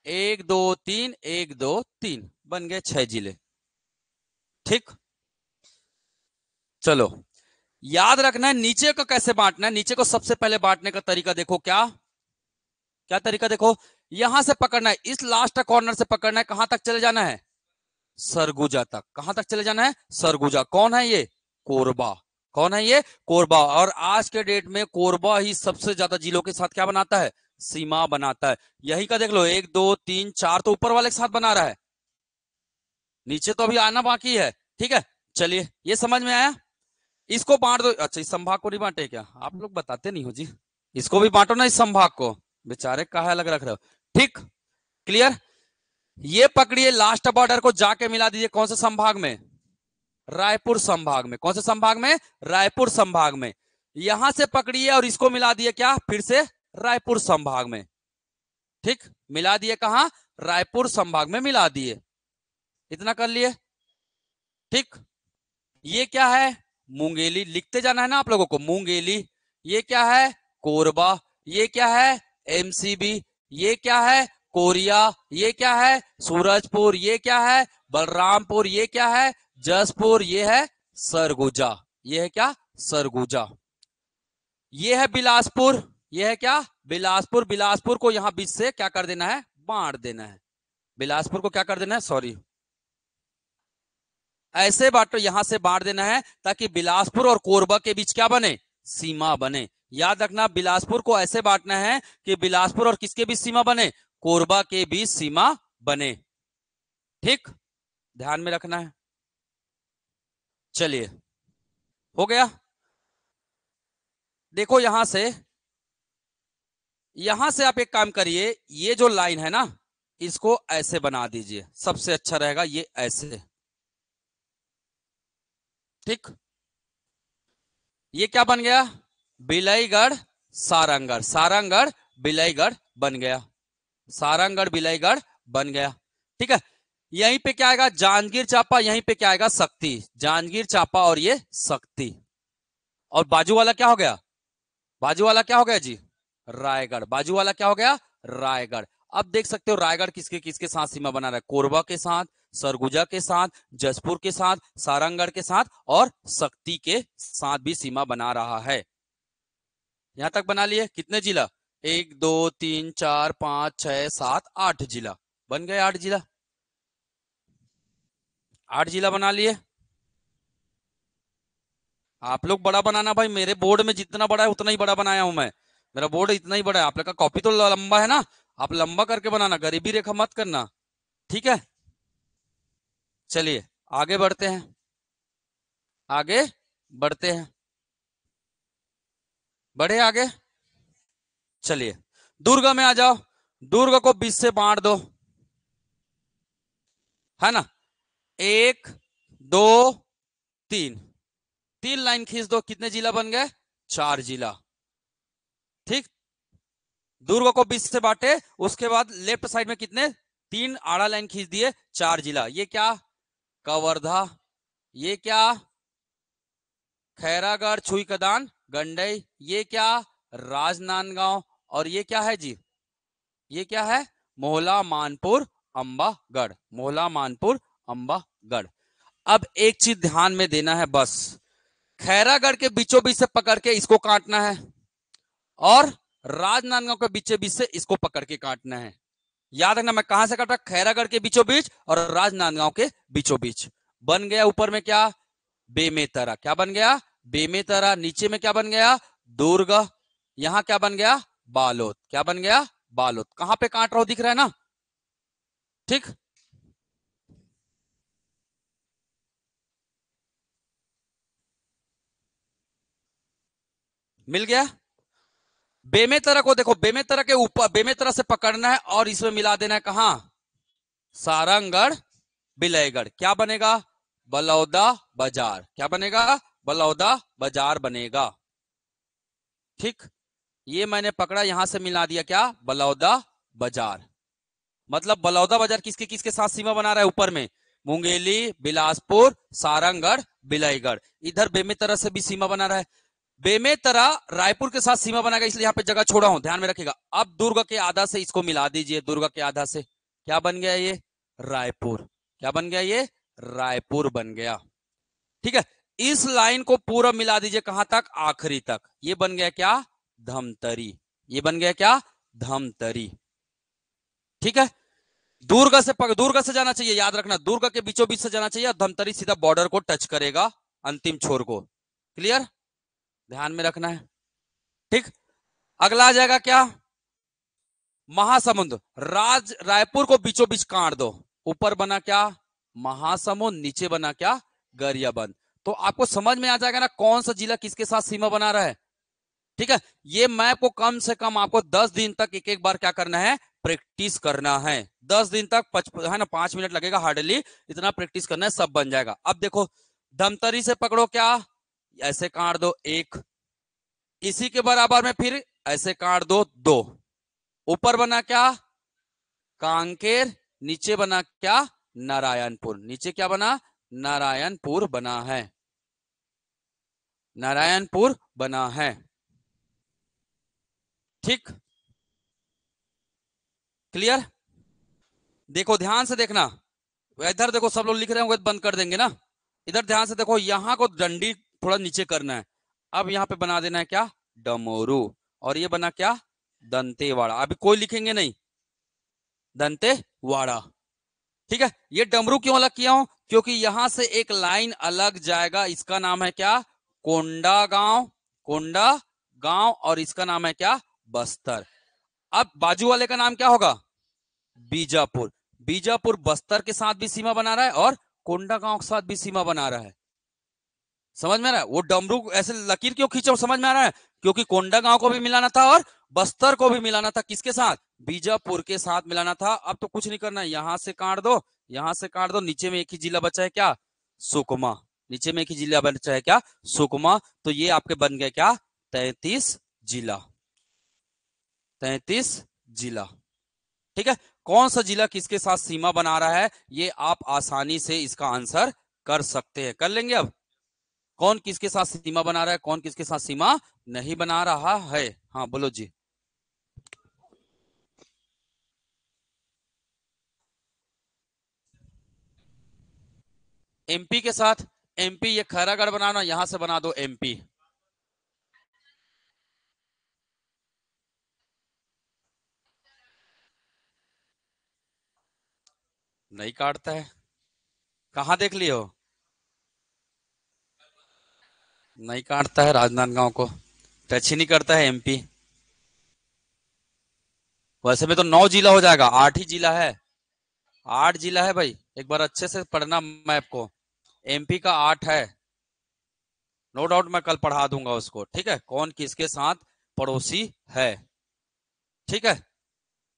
1 2 3 1 2 3 बन गए 6 जिले। ठीक, चलो याद रखना है नीचे को कैसे बांटना है। नीचे को सबसे पहले बांटने का तरीका देखो, क्या क्या तरीका देखो। यहां से पकड़ना है, इस लास्ट कॉर्नर से पकड़ना है। कहां तक चले जाना है? सरगुजा तक। कहां तक चले जाना है? सरगुजा। कौन है ये? कोरबा। कौन है ये? कोरबा। और आज के डेट में कोरबा ही सबसे ज्यादा जिलों के साथ क्या बनाता है? सीमा बनाता है। यही का देख लो, 1 2 3 4 तो ऊपर वाले के साथ बना रहा है, नीचे तो अभी आना बाकी है। ठीक है, चलिए ये समझ में आया। इसको बांट दो। अच्छा, इस संभाग को नहीं बांटे क्या? आप लोग बताते नहीं हो जी। इसको भी बांटो ना, इस संभाग को। बेचारे कहा अलग रख रहे हो। ठीक, क्लियर। ये पकड़िए लास्ट बॉर्डर को, जाके मिला दीजिए कौन से संभाग में? रायपुर संभाग में। कौन से संभाग में? रायपुर संभाग में। यहां से पकड़िए और इसको मिला दिए क्या? फिर से रायपुर संभाग में। ठीक, मिला दिए कहां? रायपुर संभाग में मिला दिए। इतना कर लिए। ठीक, ये क्या है? मुंगेली। लिखते जाना है ना आप लोगों को, मुंगेली। ये क्या है? कोरबा। ये क्या है? एमसीबी। ये क्या है? कोरिया। ये क्या है? सूरजपुर। ये क्या है? बलरामपुर। ये क्या है? जसपुर। ये है सरगुजा। ये है क्या? सरगुजा। ये है बिलासपुर। ये है क्या? बिलासपुर। बिलासपुर को यहां बीच से क्या कर देना है? बांट देना है। बिलासपुर को क्या कर देना है? सॉरी, ऐसे बांटो, यहां से बांट देना है ताकि बिलासपुर और कोरबा के बीच क्या बने? सीमा बने। याद रखना, बिलासपुर को ऐसे बांटना है कि बिलासपुर और किसके बीच सीमा बने? कोरबा के बीच सीमा बने। ठीक, ध्यान में रखना है। चलिए, हो गया। देखो यहां से आप एक काम करिए, ये जो लाइन है ना, इसको ऐसे बना दीजिए, सबसे अच्छा रहेगा ये ऐसे। ठीक, ये क्या बन गया? बिलईगढ़ सारंगगढ़। सारंगगढ़ बिलईगढ़ बन गया। सारंगगढ़ बिलईगढ़ बन गया। ठीक है, यहीं पे क्या आएगा? जांजगीर चांपा। यहीं पे क्या आएगा? शक्ति। जांजगीर चांपा और ये शक्ति। और बाजू वाला क्या हो गया? बाजू वाला क्या हो गया जी? रायगढ़। बाजू वाला क्या हो गया? रायगढ़। अब देख सकते हो रायगढ़ किसके किसके साथ सीमा बना रहा है? कोरबा के साथ, सरगुजा के साथ, जसपुर के साथ, सारंगगढ़ के साथ और शक्ति के साथ भी सीमा बना रहा है। यहां तक बना लिए। कितने जिला? 1 2 3 4 5 6 7 8 जिला बन गए। 8 जिला, 8 जिला बना लिए। आप लोग बड़ा बनाना भाई, मेरे बोर्ड में जितना बड़ा है उतना ही बड़ा बनाया हूं मैं। मेरा बोर्ड इतना ही बड़ा है। आप लोग का कॉपी तो लंबा है ना, आप लंबा करके बनाना, गरीबी रेखा मत करना। ठीक है, चलिए आगे बढ़ते हैं। आगे बढ़ते हैं, बढ़े आगे। चलिए दुर्ग में आ जाओ। दुर्ग को 20 से बांट दो, है ना? 1 2 3, 3 लाइन खींच दो। कितने जिला बन गए? 4 जिला। ठीक, दुर्ग को 20 से बांटे, उसके बाद लेफ्ट साइड में कितने? 3 आड़ा लाइन खींच दिए, 4 जिला। ये क्या? कवर्धा। ये क्या? खैरागढ़ छुईकदान गंडई। ये क्या? राजनांदगांव। और ये क्या है जी? ये क्या है? मोहला मानपुर अंबागढ़। मोहला मानपुर अंबागढ़। अब एक चीज ध्यान में देना है बस, खैरागढ़ के बीचों बीच से पकड़ के इसको काटना है और राजनांदगांव के बीचों बीच से इसको पकड़ के काटना है। याद रखना, मैं कहां से काटा? खैरागढ़ के बीचों बीच और राजनांदगांव के बीचों बीच। बन गया ऊपर में क्या? बेमेतरा। क्या बन गया? बेमेतरा। नीचे में क्या बन गया? दुर्ग। यहां क्या बन गया? बालोद। क्या बन गया? बालोद। कहां पे काट रहा हूं, दिख रहा है ना? ठीक, मिल गया। बेमेतरा को देखो, बेमेतरा के ऊपर, बेमेतरा से पकड़ना है और इसमें मिला देना है। कहां? सारंगगढ़ बिलईगढ़। क्या बनेगा? बलौदा बाजार। क्या बनेगा? बलौदा बाजार बनेगा। ठीक, ये मैंने पकड़ा, यहां से मिला दिया क्या? बलौदा बाजार। मतलब बलौदा बाजार किसके किसके साथ सीमा बना रहा है? ऊपर में मुंगेली, बिलासपुर, सारंगगढ़ बिलाईगढ़। इधर बेमेतरा से भी सीमा बना रहा है। बेमेतरा रायपुर के साथ सीमा बनाएगा, इसलिए यहाँ पे जगह छोड़ा हूं, ध्यान में रखिएगा। अब दुर्ग के आधा से इसको मिला दीजिए, दुर्ग के आधा से क्या बन गया ये? रायपुर। क्या बन गया ये? रायपुर बन गया। ठीक है, इस लाइन को पूरा मिला दीजिए, कहां तक? आखिरी तक। ये बन गया क्या? धमतरी। ये बन गया क्या? धमतरी। ठीक है, दुर्ग से जाना चाहिए, याद रखना, दुर्ग के बीचों बीच से जाना चाहिए, और धमतरी सीधा बॉर्डर को टच करेगा, अंतिम छोर को। क्लियर? ध्यान में रखना है। ठीक, अगला आ जाएगा क्या? महासमुंद। रायपुर को बीचों बीच काट दो, ऊपर बना क्या? महासमुंद, नीचे बना क्या? गरियाबंद। तो आपको समझ में आ जाएगा ना कौन सा जिला किसके साथ सीमा बना रहा है। ठीक है, ये मैप को कम से कम आपको 10 दिन तक एक एक बार क्या करना है? प्रैक्टिस करना है। 10 दिन तक है ना, 5 मिनट लगेगा हार्डली, इतना प्रैक्टिस करना है, सब बन जाएगा। अब देखो, धमतरी से पकड़ो क्या? ऐसे काट दो एक, इसी के बराबर में फिर ऐसे काट दो दो, ऊपर बना क्या? कांकेर, नीचे बना क्या? नारायणपुर। नीचे क्या बना? नारायणपुर बना है, नारायणपुर बना है। ठीक, क्लियर? देखो ध्यान से देखना, इधर देखो, सब लोग लिख रहे होंगे, बंद कर देंगे ना। इधर ध्यान से देखो, यहां को डंडी थोड़ा नीचे करना है। अब यहां पे बना देना है क्या? डमोरू। और ये बना क्या? दंतेवाड़ा। अभी कोई लिखेंगे नहीं, दंतेवाड़ा। ठीक है, ये डमरू क्यों अलग किया हूं? क्योंकि यहां से एक लाइन अलग जाएगा, इसका नाम है क्या? कोंडा गांव। कोंडा गांव, और इसका नाम है क्या? बस्तर। अब बाजू वाले का नाम क्या होगा? बीजापुर। बीजापुर बस्तर के साथ भी सीमा बना रहा है, और कोंडा गांव के साथ भी सीमा बना रहा है। समझ में आ रहा है? वो डमरू ऐसे लकीर क्यों खींचा, समझ में आ रहा है? क्योंकि कोंडा गांव को भी मिलाना था और बस्तर को भी मिलाना था। किसके साथ? बीजापुर के साथ मिलाना था। अब तो कुछ नहीं करना है, यहां से काट दो, यहां से काट दो, नीचे में एक ही जिला बचा है क्या? सुकमा। नीचे में एक ही जिला बचा है क्या? सुकमा। तो ये आपके बन गए क्या? 33 जिला। 33 जिला। ठीक है, कौन सा जिला किसके साथ सीमा बना रहा है, ये आप आसानी से इसका आंसर कर सकते हैं। कर लेंगे अब, कौन किसके साथ सीमा बना रहा है, कौन किसके साथ सीमा नहीं बना रहा है। हाँ बोलो जी। एमपी के साथ, एमपी ये खैरागढ़ बनाना, यहां से बना दो एमपी। नहीं काटता है, कहां देख लियो? नहीं काटता है राजनांदगांव को, टच ही नहीं करता है एमपी। वैसे में तो 9 जिला हो जाएगा, 8 ही जिला है, 8 जिला है भाई, एक बार अच्छे से पढ़ना मैप को। एमपी का 8 है, नो डाउट मैं कल पढ़ा दूंगा उसको। ठीक है, कौन किसके साथ पड़ोसी है। ठीक है,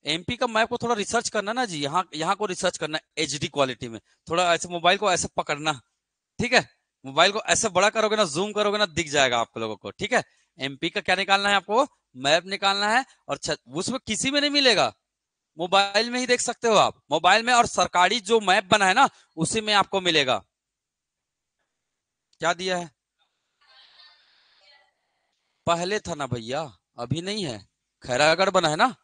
एमपी का मैप को थोड़ा रिसर्च करना ना जी, यहाँ यहाँ को रिसर्च करना एचडी क्वालिटी में, थोड़ा ऐसे मोबाइल को ऐसे पकड़ना। ठीक है, मोबाइल को ऐसे बड़ा करोगे ना, जूम करोगे ना, दिख जाएगा आप लोगों को। ठीक है, एमपी का क्या निकालना है आपको? मैप निकालना है, और उसमें किसी में नहीं मिलेगा, मोबाइल में ही देख सकते हो आप, मोबाइल में, और सरकारी जो मैप बना है ना, उसी में आपको मिलेगा। क्या दिया है? पहले था ना भैया, अभी नहीं है, खैरागढ़ बना है ना,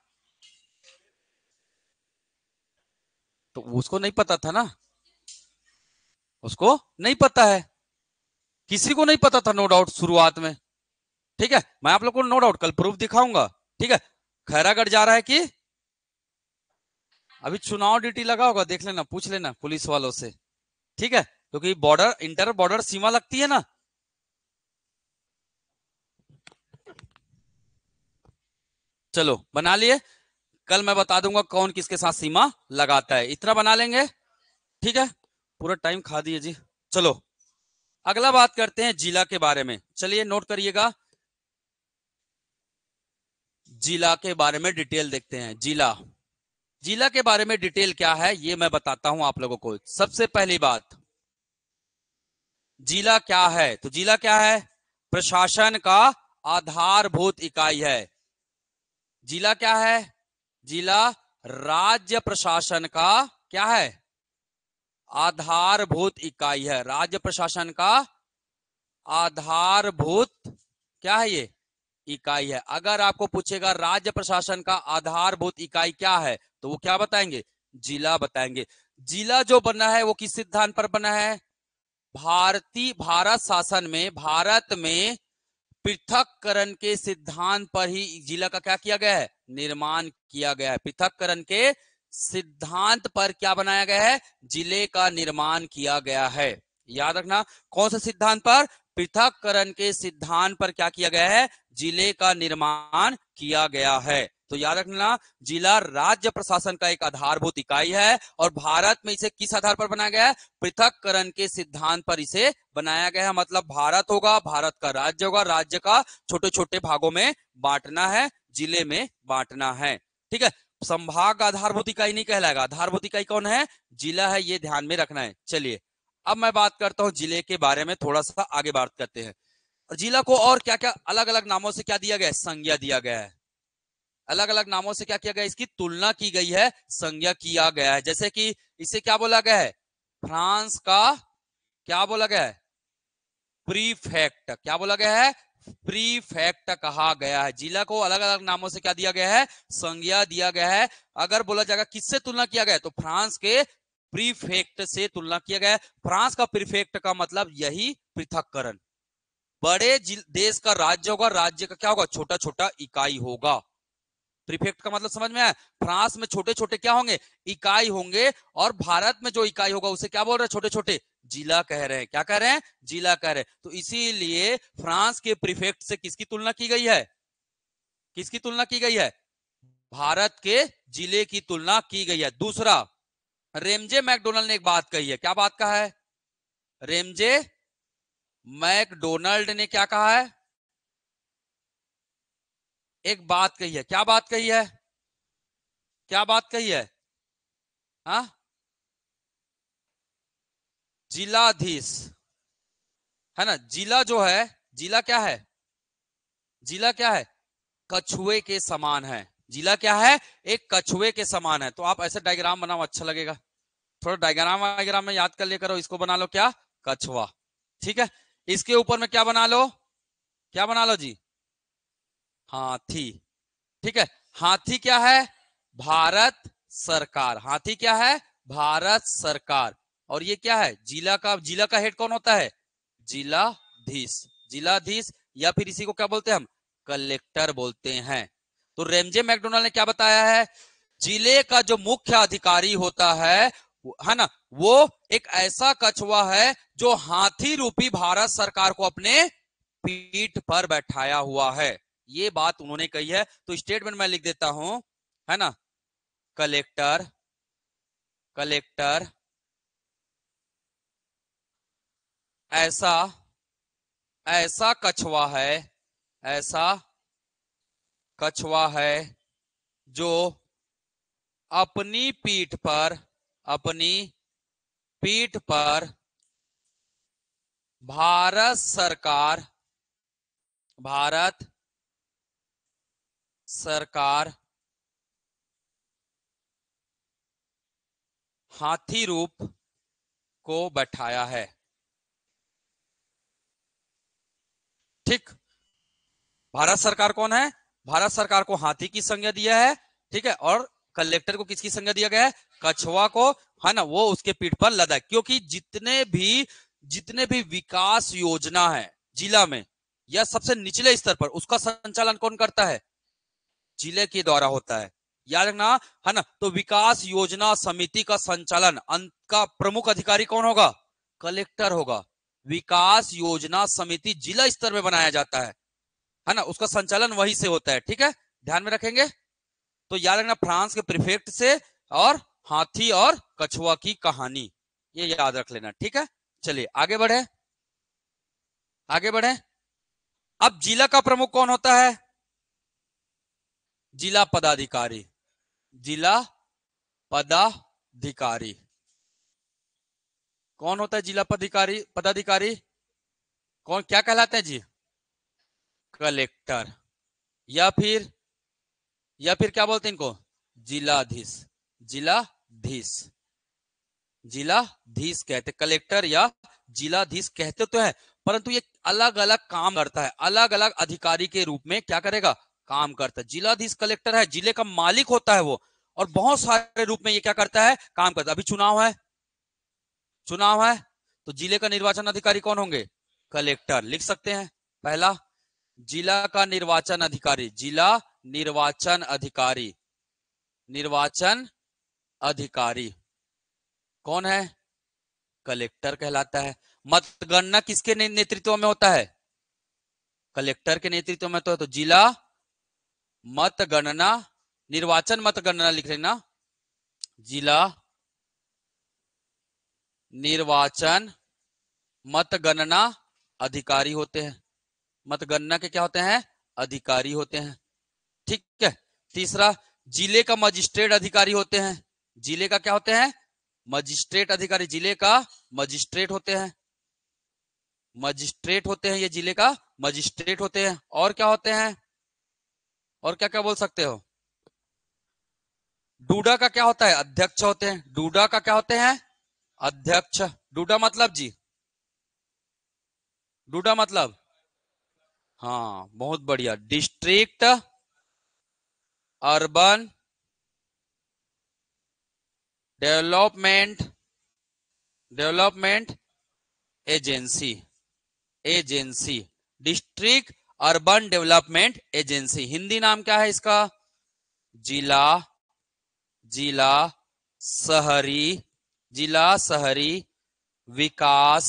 तो उसको नहीं पता था ना, उसको नहीं पता है, किसी को नहीं पता था, नो डाउट शुरुआत में। ठीक है, मैं आप लोग को नो डाउट कल प्रूफ दिखाऊंगा। ठीक है, खैरागढ़ जा रहा है कि अभी चुनाव ड्यूटी लगा होगा, देख लेना, पूछ लेना पुलिस वालों से। ठीक है, क्योंकि बॉर्डर, इंटर बॉर्डर सीमा लगती है ना। चलो बना लिए, कल मैं बता दूंगा कौन किसके साथ सीमा लगाता है, इतना बना लेंगे। ठीक है, पूरा टाइम खा दिए जी। चलो अगला बात करते हैं जिला के बारे में, चलिए नोट करिएगा, जिला के बारे में डिटेल देखते हैं। जिला, जिला के बारे में डिटेल क्या है ये मैं बताता हूं आप लोगों को। सबसे पहली बात, जिला क्या है? तो जिला क्या है? प्रशासन का आधारभूत इकाई है। जिला क्या है? जिला राज्य प्रशासन का क्या है? आधारभूत इकाई है, राज्य प्रशासन का आधारभूत क्या है, ये इकाई है। अगर आपको पूछेगा राज्य प्रशासन का आधारभूत इकाई क्या है, तो वो क्या बताएंगे, जिला बताएंगे। जिला जो बना है वो किस सिद्धांत पर बना है, भारत शासन में, भारत में पृथककरण के सिद्धांत पर ही जिला का क्या किया गया है, निर्माण किया गया है। पृथककरण के सिद्धांत पर क्या बनाया गया है, जिले का निर्माण किया गया है। याद रखना, कौन से सिद्धांत पर, पृथककरण के सिद्धांत पर क्या किया गया है, जिले का निर्माण किया गया है। तो याद रखना, जिला राज्य प्रशासन का एक आधारभूत इकाई है और भारत में इसे किस आधार पर बनाया गया है, पृथककरण के सिद्धांत पर इसे बनाया गया है। मतलब भारत होगा, भारत का राज्य होगा, राज्य का छोटे छोटे भागों में बांटना है, जिले में बांटना है। ठीक है, संभाग आधारभूत इकाई नहीं कहलाएगा, आधारभूत इकाई कौन है, जिला है, ये ध्यान में रखना है। चलिए अब मैं बात करता हूं जिले के बारे में, थोड़ा सा आगे बात करते हैं। जिला को और क्या क्या अलग अलग नामों से क्या दिया गया है, संज्ञा दिया गया है। अलग अलग नामों से क्या किया गया है, इसकी तुलना की गई है, संज्ञा किया गया है। जैसे कि इसे क्या बोला गया है, फ्रांस का क्या बोला गया है, प्रीफेक्ट। क्या बोला गया है, प्रीफेक्ट कहा गया है। जिला को अलग अलग नामों से क्या दिया गया है, संज्ञा दिया गया है। अगर बोला जाएगा किससे तुलना किया गया है, तो फ्रांस के प्रीफेक्ट से तुलना किया गया है। फ्रांस का प्रीफेक्ट का मतलब यही पृथककरण। बड़े देश का राज्य होगा, राज्य का क्या होगा, छोटा छोटा इकाई होगा। प्रीफेक्ट का मतलब समझ में आया, फ्रांस में छोटे छोटे क्या होंगे, इकाई होंगे, और भारत में जो इकाई होगा उसे क्या बोल रहे हैं, छोटे छोटे जिला कह रहे हैं। क्या कह रहे हैं, जिला कह रहे हैं। तो इसीलिए फ्रांस के प्रीफेक्ट से किसकी तुलना की गई है, किसकी तुलना की गई है, भारत के जिले की तुलना की गई है। दूसरा, रेमजे मैकडोनल्ड ने एक बात कही है। क्या बात कहा है, रेमजे मैकडोनल्ड ने क्या कहा है, एक बात कही है। क्या बात कही है, क्या बात कही है, हा? जिलाधीश, है ना। जिला जो है, जिला क्या है, जिला क्या है, कछुए के समान है। जिला क्या है, एक कछुए के समान है। तो आप ऐसे डायग्राम बनाओ, अच्छा लगेगा। थोड़ा डायग्राम वायग्राम में याद कर लिया करो। इसको बना लो क्या, कछुआ। ठीक है, इसके ऊपर में क्या बना लो, क्या बना लो जी, हाथी। ठीक है, हाथी क्या है, भारत सरकार। हाथी क्या है, भारत सरकार। और ये क्या है, जिला का हेड कौन होता है, जिलाधीश। जिलाधीश या फिर इसी को क्या बोलते हैं हम, कलेक्टर बोलते हैं। तो रेमजे मैकडोनल्ड ने क्या बताया है, जिले का जो मुख्य अधिकारी होता है ना, वो एक ऐसा कछुआ है जो हाथी रूपी भारत सरकार को अपने पीठ पर बैठाया हुआ है। ये बात उन्होंने कही है। तो स्टेटमेंट मैं लिख देता हूं, है ना, कलेक्टर, कलेक्टर ऐसा, ऐसा कछुआ है, ऐसा कछुआ है जो अपनी पीठ पर, अपनी पीठ पर भारत सरकार, भारत सरकार हाथी रूप को बैठाया है। ठीक, भारत सरकार कौन है, भारत सरकार को हाथी की संज्ञा दिया है। ठीक है, और कलेक्टर को किसकी संज्ञा दिया गया है, कछुआ को, है ना, वो उसके पीठ पर लदा है। क्योंकि जितने भी विकास योजना है जिला में या सबसे निचले स्तर पर, उसका संचालन कौन करता है, जिले के द्वारा होता है। याद रखना, है ना। तो विकास योजना समिति का संचालन अंत का प्रमुख अधिकारी कौन होगा, कलेक्टर होगा। विकास योजना समिति जिला स्तर में बनाया जाता है ना, उसका संचालन वहीं से होता है। ठीक है, ध्यान में रखेंगे। तो याद रखना, फ्रांस के प्रीफेक्ट से और हाथी और कछुआ की कहानी, ये याद रख लेना। ठीक है, चलिए आगे बढ़े, आगे बढ़े। अब जिला का प्रमुख कौन होता है, जिला पदाधिकारी, जिला पदाधिकारी कौन होता है, जिला पदाधिकारी, पदाधिकारी कौन, क्या कहलाते हैं जी, कलेक्टर, या फिर, या फिर क्या बोलते हैं इनको, जिलाधीश, जिलाधीश, जिलाधीश कहते, कलेक्टर या जिलाधीश कहते तो है, परंतु ये अलग अलग काम करता है, अलग अलग अधिकारी के रूप में क्या करेगा, काम करता है। जिलाधीश कलेक्टर है, जिले का मालिक होता है वो, और बहुत सारे रूप में ये क्या करता है, काम करता है। अभी चुनाव है, चुनाव है, तो जिले का निर्वाचन अधिकारी कौन होंगे, कलेक्टर। लिख सकते हैं पहला, जिला का निर्वाचन अधिकारी, जिला निर्वाचन अधिकारी, निर्वाचन अधिकारी कौन है, कलेक्टर कहलाता है। मतगणना किसके नेतृत्व में होता है, कलेक्टर के नेतृत्व में तो जिला मतगणना, निर्वाचन मतगणना लिख लेना, जिला निर्वाचन मतगणना अधिकारी होते हैं। मतगणना के क्या होते हैं, अधिकारी होते हैं। ठीक है। तीसरा, जिले का मजिस्ट्रेट अधिकारी होते हैं, जिले का क्या होते हैं, मजिस्ट्रेट अधिकारी, जिले का मजिस्ट्रेट होते हैं, मजिस्ट्रेट होते हैं, ये जिले का मजिस्ट्रेट होते हैं। और क्या होते हैं, और क्या क्या बोल सकते हो, डूडा का क्या होता है, अध्यक्ष होते हैं, डूडा का क्या होते हैं, अध्यक्ष। डूडा मतलब जी, डूडा मतलब, हाँ बहुत बढ़िया, district urban development, development agency, agency, district urban development agency. Hindi नाम क्या है इसका, जिला, जिला शहरी, जिला शहरी विकास,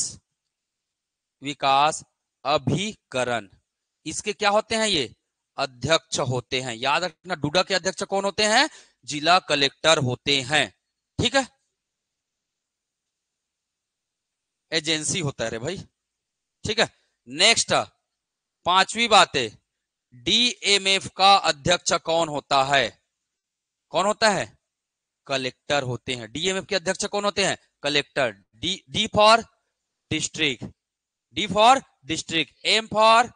विकास अभिकरण। इसके क्या होते हैं, ये अध्यक्ष होते हैं। याद रखना, डूडा के अध्यक्ष कौन होते हैं, जिला कलेक्टर होते हैं। ठीक है, एजेंसी होता है रे भाई। ठीक है, नेक्स्ट पांचवी बात है, डीएमएफ का अध्यक्ष कौन होता है, कौन होता है, कलेक्टर होते हैं। डीएमएफ के अध्यक्ष कौन होते हैं, collector. D for district, D for district, M for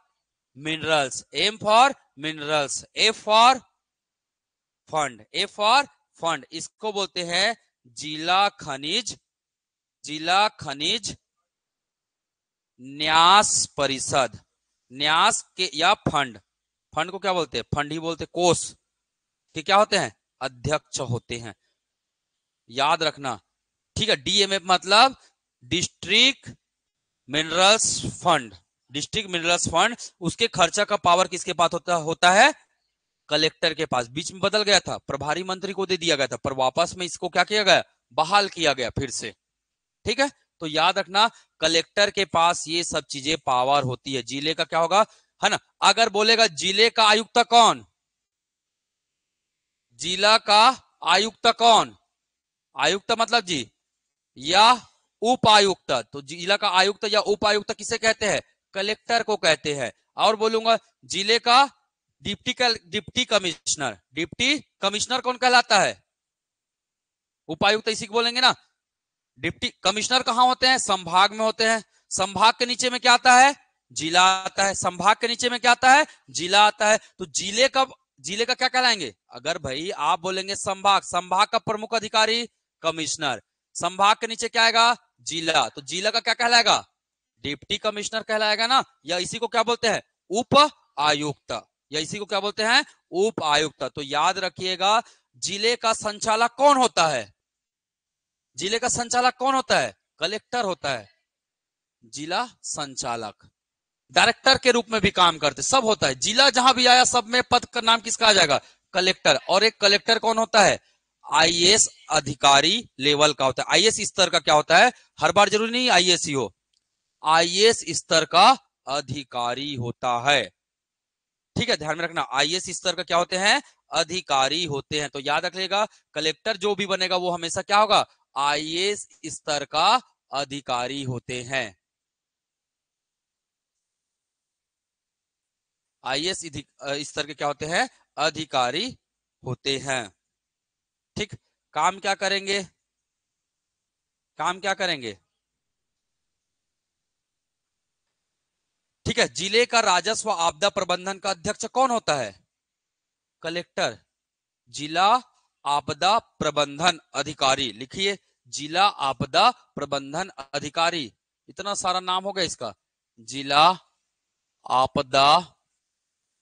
minerals, M for minerals, F for fund, F for fund. इसको बोलते हैं जिला खनिज, जिला खनिज न्यास परिषद। न्यास के या फंड, फंड को क्या बोलते हैं, फंड ही बोलते, कोष के क्या होते हैं, अध्यक्ष होते हैं। याद रखना, ठीक है। डीएमएफ मतलब district minerals fund, district minerals fund. उसके खर्चा का पावर किसके पास होता है, कलेक्टर के पास। बीच में बदल गया था, प्रभारी मंत्री को दे दिया गया था, पर वापस में इसको क्या किया गया, बहाल किया गया फिर से। ठीक है, तो याद रखना, कलेक्टर के पास ये सब चीजें पावर होती है। जिले का क्या होगा, है ना। अगर बोलेगा जिले का आयुक्त कौन, जिला का आयुक्त कौन, आयुक्त मतलब जी, या उपायुक्त, तो जिला का आयुक्त या उपायुक्त किसे कहते हैं, कलेक्टर को कहते हैं। और बोलूंगा जिले का डिप्टी कमिश्नर, डिप्टी कमिश्नर कौन कहलाता है, उपायुक्त इसी को बोलेंगे ना। डिप्टी कमिश्नर कहां होते हैं, संभाग में होते हैं। संभाग के नीचे में क्या आता है, जिला आता है। संभाग के नीचे में क्या आता है, जिला आता है। तो जिले का क्या कहलाएंगे, अगर भाई आप बोलेंगे संभाग, संभाग का प्रमुख अधिकारी कमिश्नर, संभाग के नीचे क्या आएगा, जिला, तो जिला का क्या कहलाएगा, डिप्टी कमिश्नर कहलाएगा ना। या इसी को क्या बोलते हैं, उप आयुक्त, या इसी को क्या बोलते हैं, उप आयुक्त। तो याद रखिएगा, जिले का संचालक कौन होता है, जिले का संचालक कौन होता है, कलेक्टर होता है। जिला संचालक डायरेक्टर के रूप में भी काम करते, सब होता है। जिला जहां भी आया सब में पद का नाम किसका आ जाएगा, कलेक्टर। और एक कलेक्टर कौन होता है, आईएएस अधिकारी लेवल का होता है। आईएएस स्तर का क्या होता है, हर बार जरूरी नहीं आईएएस ही हो, आईएएस स्तर का अधिकारी होता है। ठीक है, ध्यान में रखना, आईएएस स्तर का क्या होते हैं, अधिकारी होते हैं। तो याद रखिएगा, कलेक्टर जो भी बनेगा वो हमेशा क्या होगा, आईएएस स्तर का अधिकारी होते हैं। आईएएस स्तर के क्या होते हैं, अधिकारी होते हैं। ठीक, काम क्या करेंगे, काम क्या करेंगे, ठीक है। जिले का राजस्व आपदा प्रबंधन का अध्यक्ष कौन होता है, कलेक्टर। जिला आपदा प्रबंधन अधिकारी, लिखिए जिला आपदा प्रबंधन अधिकारी। इतना सारा नाम हो गया इसका, जिला आपदा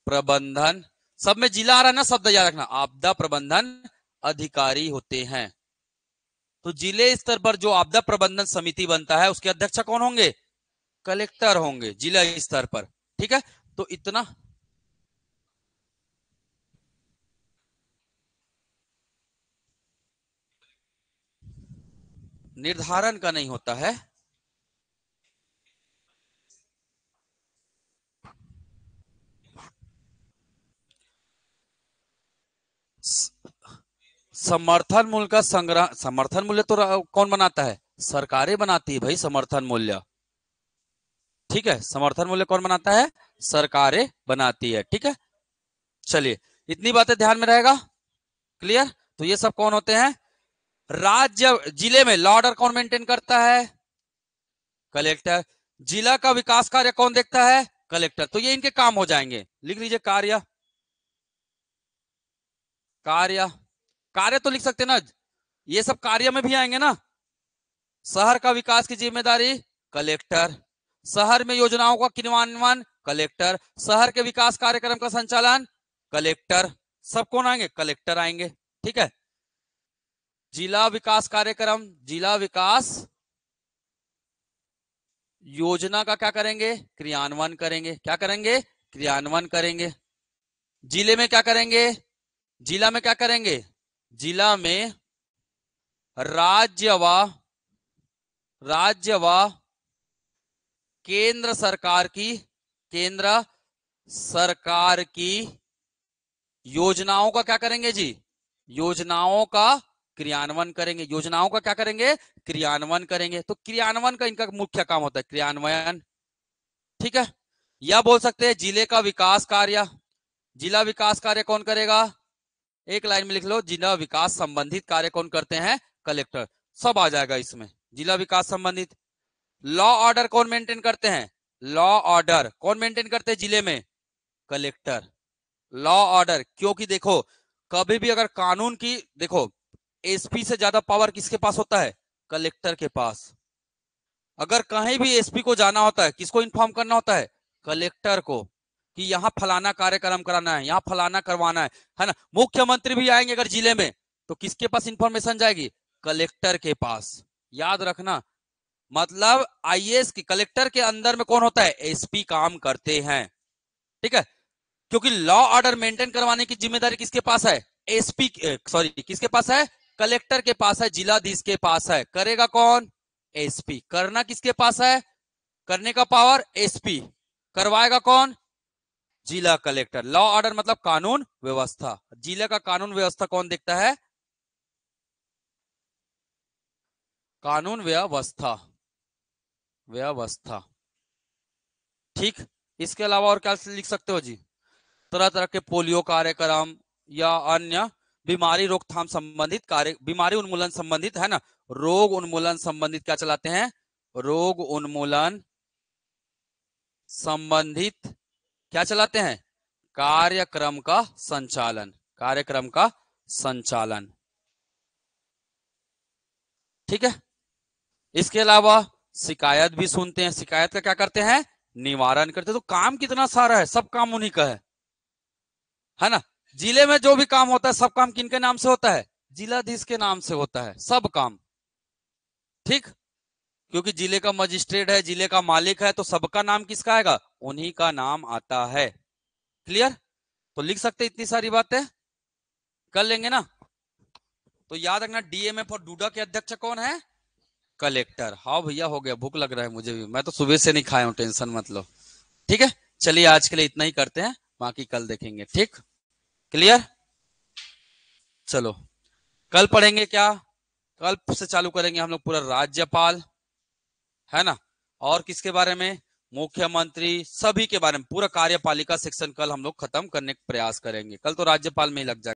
प्रबंधन, सब में जिला आ रहा है ना, शब्द याद रखना, आपदा प्रबंधन अधिकारी होते हैं। तो जिले स्तर पर जो आपदा प्रबंधन समिति बनता है उसके अध्यक्ष कौन होंगे? कलेक्टर होंगे जिला स्तर पर। ठीक है, तो इतना निर्धारण का नहीं होता है। समर्थन मूल्य का संग्रह, समर्थन मूल्य तो कौन बनाता है? सरकारें बनाती है भाई समर्थन मूल्य। ठीक है, समर्थन मूल्य कौन बनाता है? सरकारें बनाती है। ठीक है, चलिए इतनी बातें ध्यान में रहेगा। क्लियर? तो ये सब कौन होते हैं? राज्य जिले में लॉ ऑर्डर कौन मेंटेन करता है? कलेक्टर। जिला का विकास कार्य कौन देखता है? कलेक्टर। तो ये इनके काम हो जाएंगे, लिख लीजिए कार्य। कार्य, कार्य तो लिख सकते हैं ना, ये सब कार्य में भी आएंगे ना। शहर का विकास की जिम्मेदारी कलेक्टर, शहर में योजनाओं का क्रियान्वयन कलेक्टर, शहर के विकास कार्यक्रम का संचालन कलेक्टर। सब कौन आएंगे? कलेक्टर आएंगे। ठीक है, जिला विकास कार्यक्रम, जिला विकास योजना का क्या करेंगे? क्रियान्वयन करेंगे। क्या करेंगे? क्रियान्वयन करेंगे। जिले में क्या करेंगे? जिला में क्या करेंगे? जिला में राज्य व केंद्र सरकार की, केंद्र सरकार की योजनाओं का क्या करेंगे जी? योजनाओं का क्रियान्वयन करेंगे। योजनाओं का क्या करेंगे? क्रियान्वयन करेंगे। तो क्रियान्वयन का इनका मुख्य काम होता है क्रियान्वयन। ठीक है, या बोल सकते हैं जिले का विकास कार्य। जिला विकास कार्य कौन करेगा? एक लाइन में लिख लो, जिला विकास संबंधित कार्य कौन करते हैं? कलेक्टर। सब आ जाएगा इसमें, जिला विकास संबंधित। लॉ ऑर्डर कौन मेंटेन करते हैं? लॉ ऑर्डर कौन मेंटेन करते हैं जिले में? कलेक्टर। लॉ ऑर्डर, क्योंकि देखो कभी भी अगर कानून की, देखो एसपी से ज्यादा पावर किसके पास होता है? कलेक्टर के पास। अगर कहीं भी एसपी को जाना होता है, किसको इन्फॉर्म करना होता है? कलेक्टर को, कि यहाँ फलाना कार्यक्रम कराना है, यहाँ फलाना करवाना है ना। मुख्यमंत्री भी आएंगे अगर जिले में, तो किसके पास इंफॉर्मेशन जाएगी? कलेक्टर के पास। याद रखना, मतलब आईएएस की कलेक्टर के अंदर में कौन होता है? एसपी काम करते हैं। ठीक है, क्योंकि लॉ ऑर्डर मेंटेन करवाने की जिम्मेदारी किसके पास है? एसपी, सॉरी किसके पास है? कलेक्टर के पास है, जिलाधीश के पास है। करेगा कौन? एसपी। करना किसके पास है? करने का पावर एसपी। करवाएगा कौन? जिला कलेक्टर। लॉ ऑर्डर मतलब कानून व्यवस्था। जिले का कानून व्यवस्था कौन देखता है? कानून व्यवस्था, व्यवस्था। ठीक, इसके अलावा और क्या लिख सकते हो जी? तरह तरह के पोलियो कार्यक्रम या अन्य बीमारी रोकथाम संबंधित कार्य, बीमारी उन्मूलन संबंधित है ना, रोग उन्मूलन संबंधित क्या चलाते हैं? रोग उन्मूलन संबंधित क्या चलाते हैं? कार्यक्रम का संचालन, कार्यक्रम का संचालन। ठीक है, इसके अलावा शिकायत भी सुनते हैं, शिकायत का क्या करते हैं? निवारण करते हैं। तो काम कितना सारा है, सब काम उन्हीं का है ना। जिले में जो भी काम होता है सब काम किनके नाम से होता है? जिलाधीश के नाम से होता है सब काम। ठीक, क्योंकि जिले का मजिस्ट्रेट है, जिले का मालिक है, तो सबका नाम किसका आएगा? उन्हीं का नाम आता है। क्लियर? तो लिख सकते इतनी सारी बातें, कर लेंगे ना। तो याद रखना, डीएमएफ और डूडा के अध्यक्ष कौन है? कलेक्टर। हाँ भैया हो गया, भूख लग रहा है मुझे भी, मैं तो सुबह से नहीं खाया हूँ, टेंशन मत लो। ठीक है, चलिए आज के लिए इतना ही करते हैं, बाकी कल देखेंगे। ठीक, क्लियर? चलो कल पढ़ेंगे क्या? कल से चालू करेंगे हम लोग पूरा राज्यपाल, है ना, और किसके बारे में? मुख्यमंत्री, सभी के बारे में पूरा कार्यपालिका सेक्शन कल हम लोग खत्म करने का प्रयास करेंगे। कल तो राज्यपाल में ही लग जाएगा।